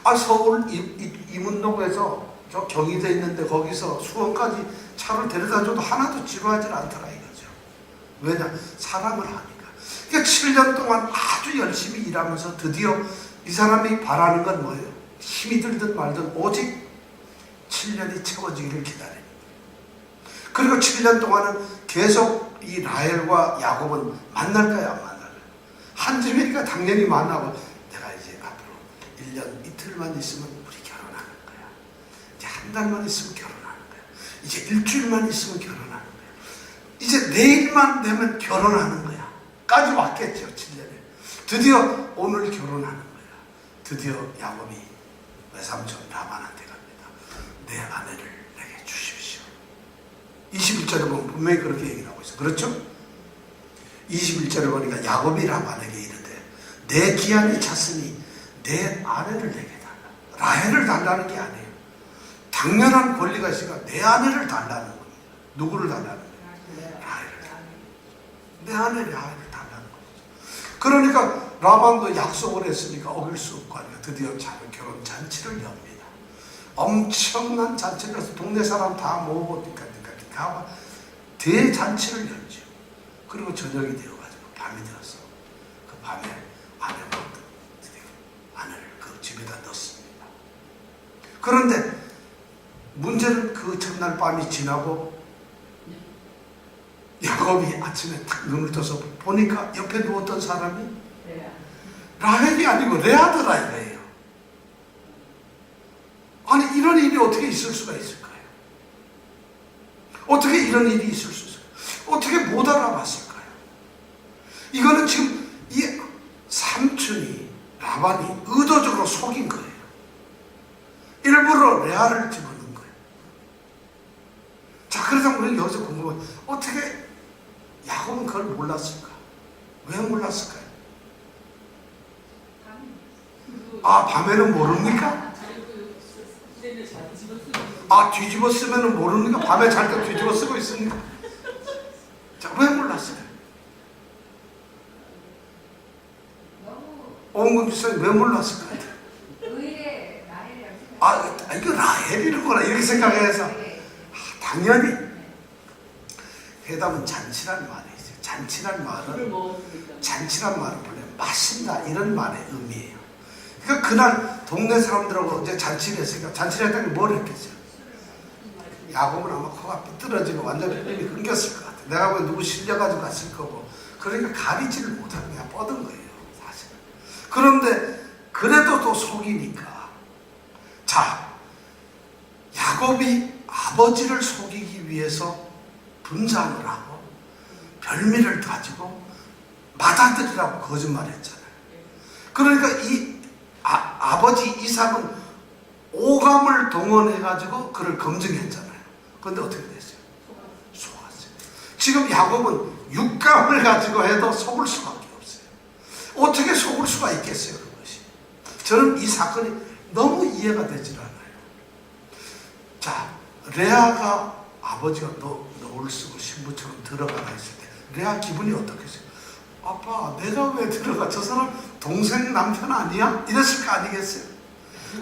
아, 서울 이문동에서 저 경희대 있는데 거기서 수원까지 차를 데려다 줘도 하나도 지루하지 않더라 이거죠. 왜냐? 사랑을 하니까. 그러니까 7년 동안 아주 열심히 일하면서 드디어 이 사람이 바라는 건 뭐예요? 힘이 들든 말든 오직 7년이 채워지기를 기다립니다. 그리고 7년 동안은 계속 이 라헬과 야곱은 만날까요? 안 만날까요? 한 집이니까 당연히 만나고, 내가 이제 앞으로 1년 이틀만 있으면 우리 결혼하는 거야. 이제 한 달만 있으면 결혼하는 거야. 이제 일주일만 있으면 결혼하는 거야. 이제 내일만 되면 결혼하는 거야. 까지 왔겠죠. 7년에. 드디어 오늘 결혼하는 거야. 드디어 야곱이 외삼촌 라반한테 갑니다. 내 아내를 내게 주십시오. 21절에 보면 분명히 그렇게 얘기를 하고 있어요. 그렇죠? 21절에 보니까 야곱이 라반에게 이르되 내 기한이 찼으니 내 아내를 내게 달라. 라헬을 달라는 게 아니에요. 당연한 권리가 있으니까 내 아내를 달라는 겁니다. 누구를 달라는 거예요? 라헬을 달라는 거예요. 내 아내 라헬을 달라는 거죠. 그러니까 라반도 약속을 했으니까 어길 수 없고 하니까 드디어 작은 결혼 잔치를 엽니다. 엄청난 잔치를 해서 동네 사람 다 모으니까 대잔치를 열죠. 그리고 저녁이 되어가지고 밤이 되어서 그 밤에 아내를 그 집에다 넣습니다. 그런데 문제는 그 첫날 밤이 지나고 야곱이 아침에 탁 눈을 떠서 보니까 옆에 누웠던 사람이 라헬이 아니고 레아더라 이거예요. 아니, 이런 일이 어떻게 있을 수가 있을까요? 어떻게 이런 일이 있을 수 있을까요? 어떻게 못 알아봤을까요? 이거는 지금 이 삼촌이 라반이 의도적으로 속인 거예요. 일부러 레아를 집어넣은 거예요. 자, 그러다 우리는 여기서 궁금한, 어떻게 야곱은 그걸 몰랐을까? 왜 몰랐을까요? 아, 밤에는 모릅니까? 아, 뒤집어 쓰면 모르니까 밤에 잘 때 뒤집어 쓰고 있습니까? 자, 왜 몰랐어요? 오은근 지사님 왜 몰랐을까요? 의뢰 라헬이라고 생각. 아, 이거 라헬이구나 이렇게 생각해서 당연히 해답은 잔치란 말이 있어요. 잔치란 말은 원래 마신다 이런 말의 의미예요. 그러니까 그날 동네 사람들하고 이제 잔치를 했으니까 잔치를 했다는 게 뭘 했겠어요? 야곱은 아마 코가 삐뚤어지고 완전 입이 끊겼을 것 같아요. 내가 보기엔 누구 실려가지고 갔을 거고. 그러니까 가리지를 못하고 그냥 뻗은 거예요, 사실은. 그런데 그래도 또 속이니까. 자, 야곱이 아버지를 속이기 위해서 분장을 하고 별미를 가지고 맏아들이라고 거짓말했잖아요. 그러니까 이 아버지 이삭은 오감을 동원해가지고 그를 검증했잖아요. 그런데 어떻게 됐어요? 속았어요. 지금 야곱은 육감을 가지고 해도 속을 수밖에 없어요. 어떻게 속을 수가 있겠어요, 그것이? 저는 이 사건이 너무 이해가 되질 않아요. 자, 레아가 아버지가 노을 쓰고 신부처럼 들어가라 했을 때 레아 기분이 어떻겠어요? 아빠, 내가 왜 들어가? 저 사람 동생 남편 아니야? 이랬을 거 아니겠어요?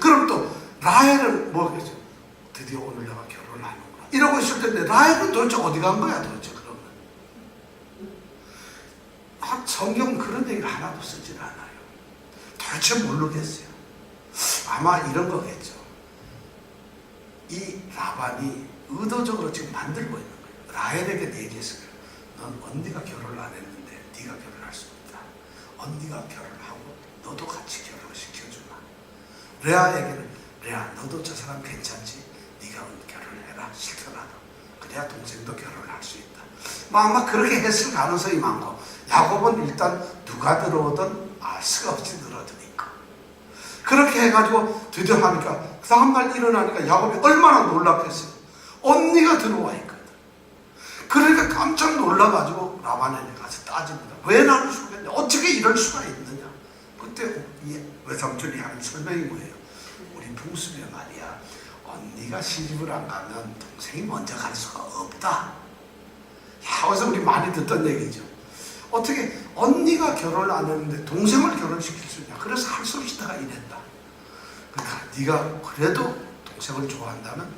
그럼 또 라헬은 뭐겠죠? 드디어 오늘 내가 결혼을 하는구나 이러고 있을 텐데 라헬은 도대체 어디 간 거야 도대체? 그러면 성경은 그런 얘기를 하나도 쓰질 않아요. 도대체 모르겠어요. 아마 이런 거겠죠. 이 라반이 의도적으로 지금 만들고 있는 거예요. 라헬에게 얘기했어요. 넌 언니가 결혼을 안 했는데 네가 결혼할 수 없다. 언니가 결혼하고 너도 같이 결혼시켜주마. 레아에게는 레아, 너도 저 사람 괜찮지? 네가 결혼해라. 싫더라도. 그래야 동생도 결혼할 수 있다. 아마 그렇게 했을 가능성이 많고, 야곱은 일단 누가 들어오든 알 수가 없이 늘어지니까. 그렇게 해가지고 드디어 하니까 그 다음날 일어나니까 야곱이 얼마나 놀랍겠어요. 언니가 들어와 있거든. 그러니까 깜짝 놀라가지고 라반에게 가서 따집니다. 왜 나를 속였냐? 어떻게 이럴 수가 있느냐? 그때 이 외삼촌이 하는 설명이 뭐예요? 우리 풍습에 말이야, 언니가 시집을 안 가면 동생이 먼저 갈 수가 없다. 그래서 우리 많이 듣던 얘기죠. 어떻게 언니가 결혼을 안 했는데 동생을 결혼시킬 수 있냐? 그래서 할 수 없이 내가 이랬다. 그러니까 네가 그래도 동생을 좋아한다면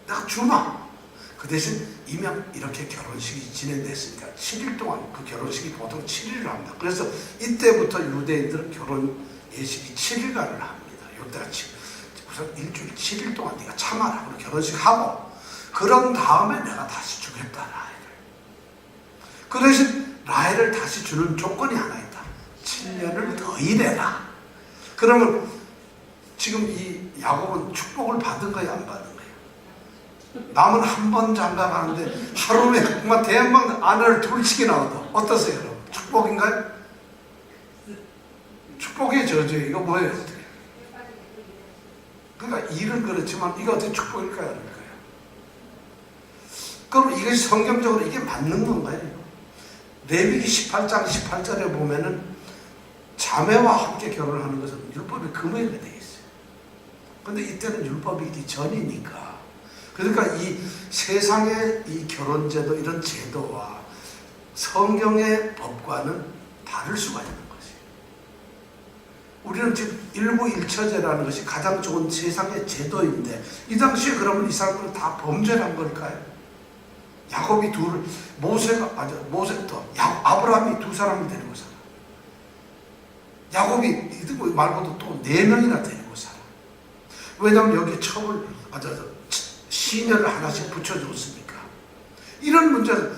내가 주마. 그 대신 이명 이렇게 결혼식이 진행됐으니까 7일 동안, 그 결혼식이 보통 7일을 합니다. 그래서 이때부터 유대인들은 결혼 예식이 7일간을 합니다. 요때가 우선 일주일 7일 동안 네가 참아라. 그리고 결혼식 하고 그런 다음에 내가 다시 주겠다, 라헬을. 그 대신 라헬을 다시 주는 조건이 하나 있다. 7년을 더 일해라. 그러면 지금 이 야곱은 축복을 받은 거야, 안 받은 거야? 남은 한 번 장가 가는데 하루에 정말 대만 아내를 둘씩이나 얻어. 어떠세요, 여러분? 축복인가요? 축복의 저주예요. 이거 뭐예요? 어떻게? 그러니까 일은 그렇지만 이거 어떻게 축복일까요? 아닐까요? 그럼 이것이 성경적으로 이게 맞는 건가요? 레위기 18장 18절에 보면은 자매와 함께 결혼하는 것은 율법의 금액이 되어 있어요. 근데 이때는 율법이 있기 전이니까. 그러니까 이 세상의 이 결혼제도, 이런 제도와 성경의 법과는 다를 수가 있는 것이에요. 우리는 지금 일부일처제라는 것이 가장 좋은 세상의 제도인데, 이 당시에 그러면 이 사람들은 다 범죄를 한 걸까요? 야곱이 둘을, 아브라함이 두 사람을 데리고 살아. 야곱이 이거 말고도 또 4명이나 데리고 살아. 왜냐하면 여기 첩을, 시녀를 하나씩 붙여줬으니까. 이런 문제는,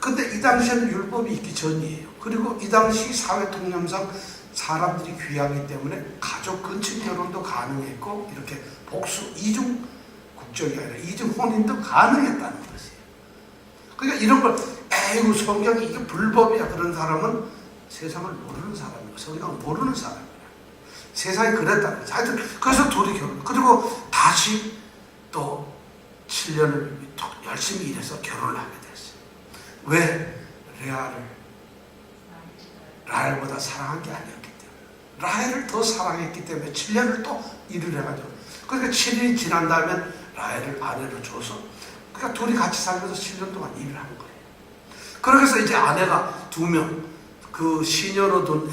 근데 이 당시에는 율법이 있기 전이에요. 그리고 이 당시 사회 통념상 사람들이 귀하기 때문에 가족 근친 결혼도 가능했고, 이렇게 복수, 이중 국적이 아니라 이중 혼인도 가능했다는 것이에요. 그러니까 이런 걸, 에이구, 성경이 이게 불법이야. 그런 사람은 세상을 모르는 사람이고, 성경을 모르는 사람이에요. 세상이 그랬다는 거죠. 하여튼, 그래서 둘이 결혼, 그리고 다시 또 7년을 열심히 일해서 결혼을 하게 됐어요. 왜? 라헬보다 사랑한 게 아니었기 때문에. 라헬을 더 사랑했기 때문에 7년을 또 일을 해가지고. 그러니까 7일이 지난 다음에 라헬을 아내로 줘서, 그러니까 둘이 같이 살면서 7년 동안 일을 한 거예요. 그래서 이제 아내가 2명, 그 시녀로 둔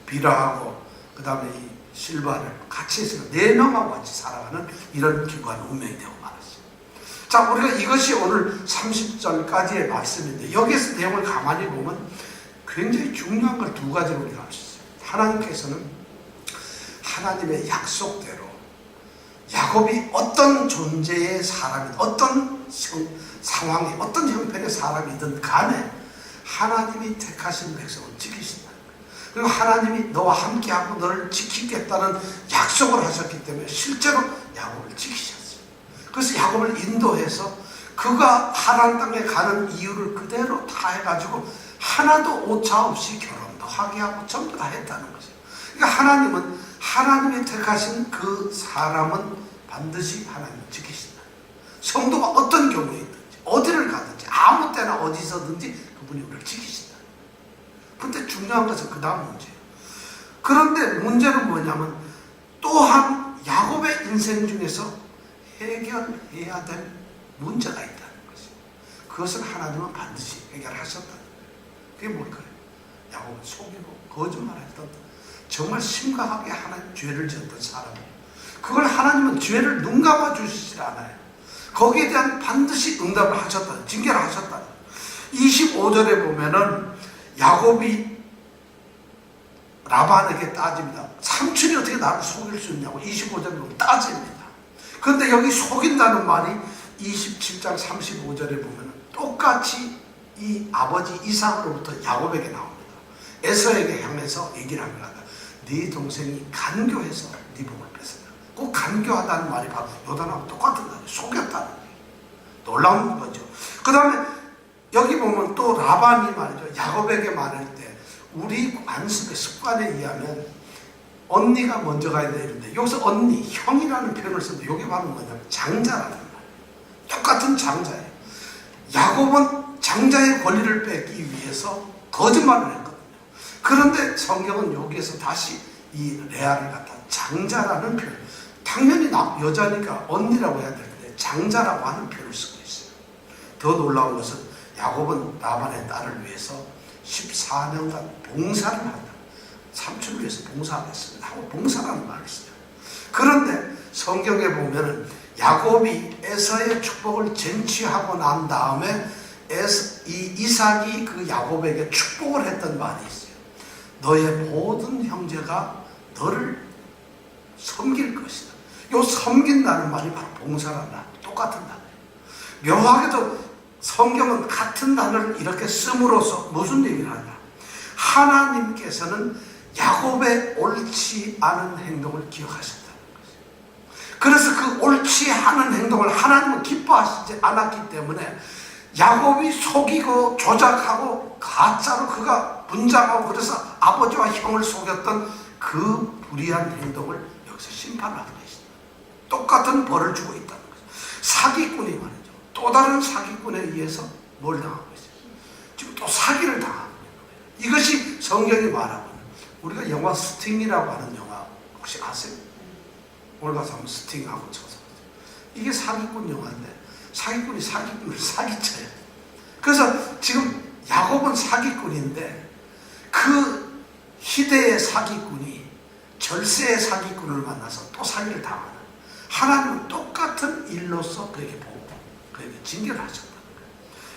비라하고, 그 다음에 이 실바를 같이 해서 4명하고 같이 살아가는 이런 기구한 운명이 되고 말았어요. 자, 우리가 이것이 오늘 30절까지의 말씀인데, 여기에서 내용을 가만히 보면 굉장히 중요한 걸 2가지로 우리가 알 수 있어요. 하나님께서는 하나님의 약속대로 야곱이 어떤 존재의 사람이든, 어떤 상황이, 어떤 형편의 사람이든 간에 하나님이 택하신 백성을 지키신다. 그리고 하나님이 너와 함께하고 너를 지키겠다는 약속을 하셨기 때문에 실제로 야곱을 지키셨어요. 그래서 야곱을 인도해서 그가 하란 땅에 가는 이유를 그대로 다 해가지고 하나도 오차 없이 결혼도 하게 하고 전부 다 했다는 거죠. 그러니까 하나님은 하나님이 택하신 그 사람은 반드시 하나님을 지키신다. 성도가 어떤 경우에 있든지 어디를 가든지 아무 때나 어디서든지 그분이 우리를 지키신다. 근데 중요한 것은 그 다음 문제예요. 그런데 문제는 뭐냐면 또한 야곱의 인생 중에서 해결해야 될 문제가 있다는 것이죠. 그것을 하나님은 반드시 해결하셨다는 거예요. 그게 뭘까요? 야곱은 속이고 거짓말했던 정말 심각하게 하나님 죄를 지었던 사람이에요. 그걸 하나님은 죄를 눈 감아 주시질 않아요. 거기에 대한 반드시 응답을 하셨다, 징계를 하셨다. 25절에 보면은 야곱이 라반에게 따집니다. 삼촌이 어떻게 나를 속일 수 있냐고 25절에 보면 따집니다. 그런데 여기 속인다는 말이 27장 35절에 보면 똑같이 이 아버지 이삭으로부터 야곱에게 나옵니다. 에서에게 향해서 얘기를 합니다. 네 동생이 간교해서 네 복을 뺏었다. 꼭 간교하다는 말이 바로 요단하고 똑같은 거예요. 속였다는 거예요. 놀라운 거죠. 그 다음에 여기 보면 또 라반이 말이죠. 야곱에게 말할 때 우리 안습의 습관에 의하면 언니가 먼저 가야 되는데 여기서 언니, 형이라는 표현을 쓰는데 이게 바로 뭐냐면 장자라는 말이에요. 똑같은 장자예요. 야곱은 장자의 권리를 뺏기 위해서 거짓말을 했거든요. 그런데 성경은 여기에서 다시 이 레아를 갖다 장자라는 표현, 당연히 여자니까 언니라고 해야 되는데 장자라고 하는 표현을 쓰고 있어요. 더 놀라운 것은 야곱은 라반의 딸을 위해서 14년간 봉사를 한다. 삼촌을 위해서 봉사하겠습니다 하고 봉사라는 말을 써요. 그런데 성경에 보면은 야곱이 에서의 축복을 쟁취하고 난 다음에 이삭이 그 야곱에게 축복을 했던 말이 있어요. 너의 모든 형제가 너를 섬길 것이다. 요 섬긴다는 말이 바로 봉사라는 말, 똑같은 단어예요. 묘하게도 성경은 같은 단어를 이렇게 씀으로써 무슨 얘기를 하냐? 하나님께서는 야곱의 옳지 않은 행동을 기억하셨다는 거죠. 그래서 그 옳지 않은 행동을 하나님은 기뻐하시지 않았기 때문에 야곱이 속이고 조작하고 가짜로 그가 분장하고 그래서 아버지와 형을 속였던 그 불의한 행동을 여기서 심판하는 것이다. 똑같은 벌을 주고 있다는 거죠. 사기꾼이 말이죠. 또 다른 사기꾼에 의해서 뭘 당하고 있어요? 지금 또 사기를 당하고 있는 거예요. 이것이 성경이 말하고 있는, 우리가 영화 스팅이라고 하는 영화 혹시 아세요? 오늘 가서 한번 스팅하고 쳐서 이게 사기꾼 영화인데 사기꾼이 사기꾼을 사기쳐요. 그래서 지금 야곱은 사기꾼인데 그 희대의 사기꾼이 절세의 사기꾼을 만나서 또 사기를 당하는, 하나님은 똑같은 일로서 그에게 보고 그에게 징계를 하셨다는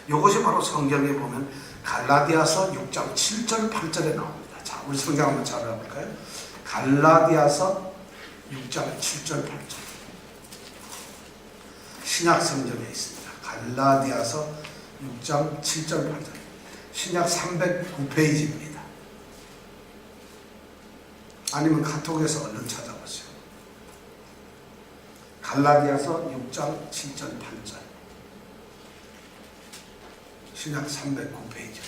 거예요. 이것이 바로 성경에 보면 갈라디아서 6장 7절 8절에 나옵니다. 자, 우리 성경 한번 찾아볼까요? 갈라디아서 6장 7절 8절 신약 성경에 있습니다. 갈라디아서 6장 7절 8절 신약 309페이지입니다. 아니면 카톡에서 얼른 찾아보세요. 갈라디아서 6장 7절 8절 신약 309페이지.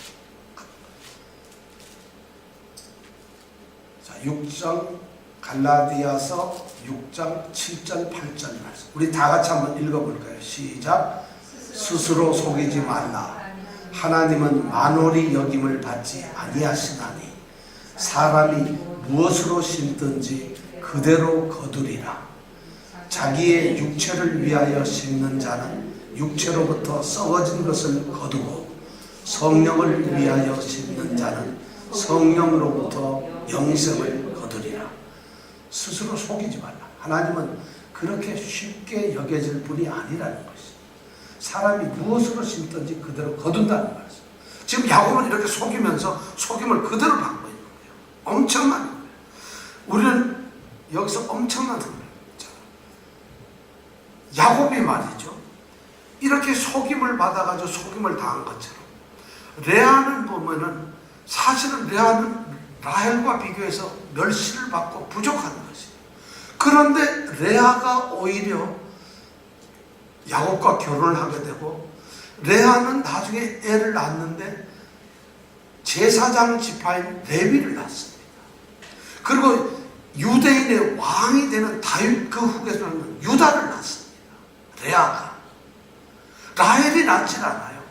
자, 6장 갈라디아서 6장 7절 8절 말씀. 우리 다 같이 한번 읽어볼까요? 시작. 스스로 속이지 말라. 하나님은 만홀히 여김을 받지 아니하시나니 사람이 무엇으로 심든지 그대로 거두리라. 자기의 육체를 위하여 심는 자는 육체로부터 썩어진 것을 거두고 성령을 위하여 심는 자는 성령으로부터 영생을 거두리라. 스스로 속이지 말라. 하나님은 그렇게 쉽게 여겨질 분이 아니라는 것이죠. 사람이 무엇으로 심든지 그대로 거둔다는 거죠. 지금 야곱은 이렇게 속이면서 속임을 그대로 받고 있는 거예요. 엄청난 거예요. 우리는 여기서 엄청난 거예요. 야곱이 말이죠. 이렇게 속임을 받아가지고 속임을 당한 것처럼 레아는 보면은 사실은 레아는 라헬과 비교해서 멸시를 받고 부족한 것이에요. 그런데 레아가 오히려 야곱과 결혼을 하게 되고, 레아는 나중에 애를 낳았는데 제사장 지파인 레위를 낳습니다. 그리고 유대인의 왕이 되는 다윗 그 후계자는 유다를 낳습니다. 레아가. 라헬이 낳질 않아요.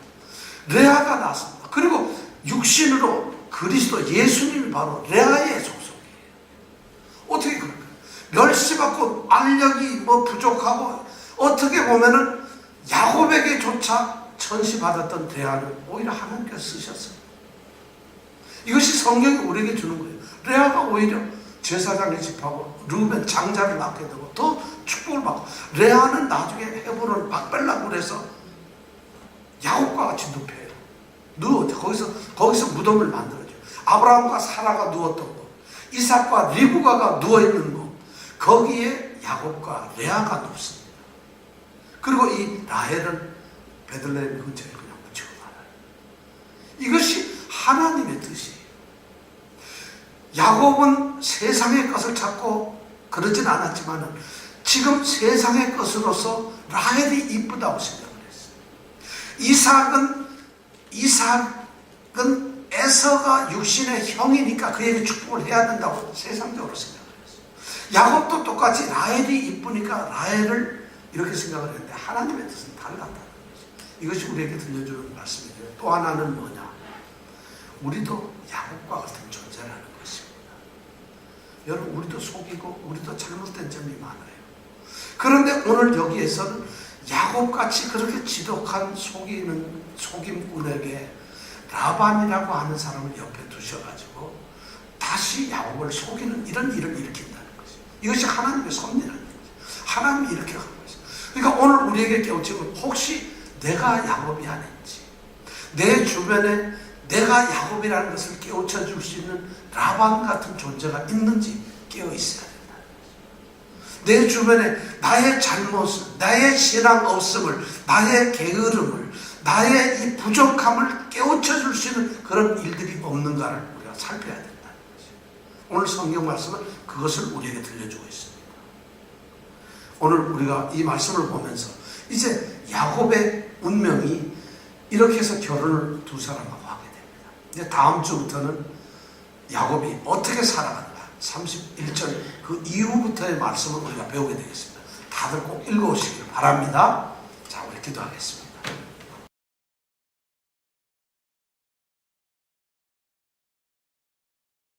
레아가 낳습니다. 그리고 육신으로 그리스도 예수님이 바로 레아의 속속이에요. 어떻게 그럴까요? 멸시받고 악력이 부족하고, 어떻게 보면은 야곱에게조차 천시받았던 레아는 오히려 하나님께서 쓰셨어요. 이것이 성경이 우리에게 주는 거예요. 레아가 오히려 제사장의 집하고 르우벤 장자를 낳게 되고 더 축복을 받고, 레아는 나중에 헤브론 막벨라고 해서 야곱과 같이 눕혀요. 거기서 무덤을 만들어줘요. 아브라함과 사라가 누웠던 곳, 이삭과 리브가가 누워있는 곳, 거기에 야곱과 레아가 눕습니다. 그리고 이 라헬은 베들레헴 근처에 그냥 묻히고 말아요. 이것이 하나님의 뜻이에요. 야곱은 세상의 것을 찾고 그러진 않았지만 지금 세상의 것으로서 라헬이 이쁘다고 생각을 했어요. 이삭은 에서가 육신의 형이니까 그에게 축복을 해야 된다고 세상적으로 생각을 했어요. 야곱도 똑같이 라헬이 이쁘니까 라헬을 이렇게 생각을 했는데 하나님의 뜻은 달랐다는 거죠. 이것이 우리에게 들려주는 말씀이에요. 또 하나는 뭐냐? 우리도 야곱과 같은 존재라는 것입니다. 여러분, 우리도 속이고 우리도 잘못된 점이 많아요. 그런데 오늘 여기에서는 야곱같이 그렇게 지독한 속임꾼에게 라반이라고 하는 사람을 옆에 두셔가지고 다시 야곱을 속이는 이런 일을 일으킨다는 거죠. 이것이 하나님의 섭리라는 거죠. 하나님이 이렇게 한 거죠. 그러니까 오늘 우리에게 깨우치고, 혹시 내가 야곱이 아닌지, 내 주변에 내가 야곱이라는 것을 깨우쳐 줄 수 있는 라반 같은 존재가 있는지 깨어 있어야 된다. 내 주변에 나의 잘못을, 나의 신앙 없음을, 나의 게으름을, 나의 이 부족함을 깨우쳐 줄 수 있는 그런 일들이 없는가를 우리가 살펴야 된다는 거죠. 오늘 성경 말씀은 그것을 우리에게 들려주고 있습니다. 오늘 우리가 이 말씀을 보면서 이제 야곱의 운명이 이렇게 해서 결혼을 두 사람하고 하게 됩니다. 이제 다음 주부터는 야곱이 어떻게 살아간다, 31절 그 이후부터의 말씀을 우리가 배우게 되겠습니다. 다들 꼭 읽어오시길 바랍니다. 자, 우리 기도하겠습니다.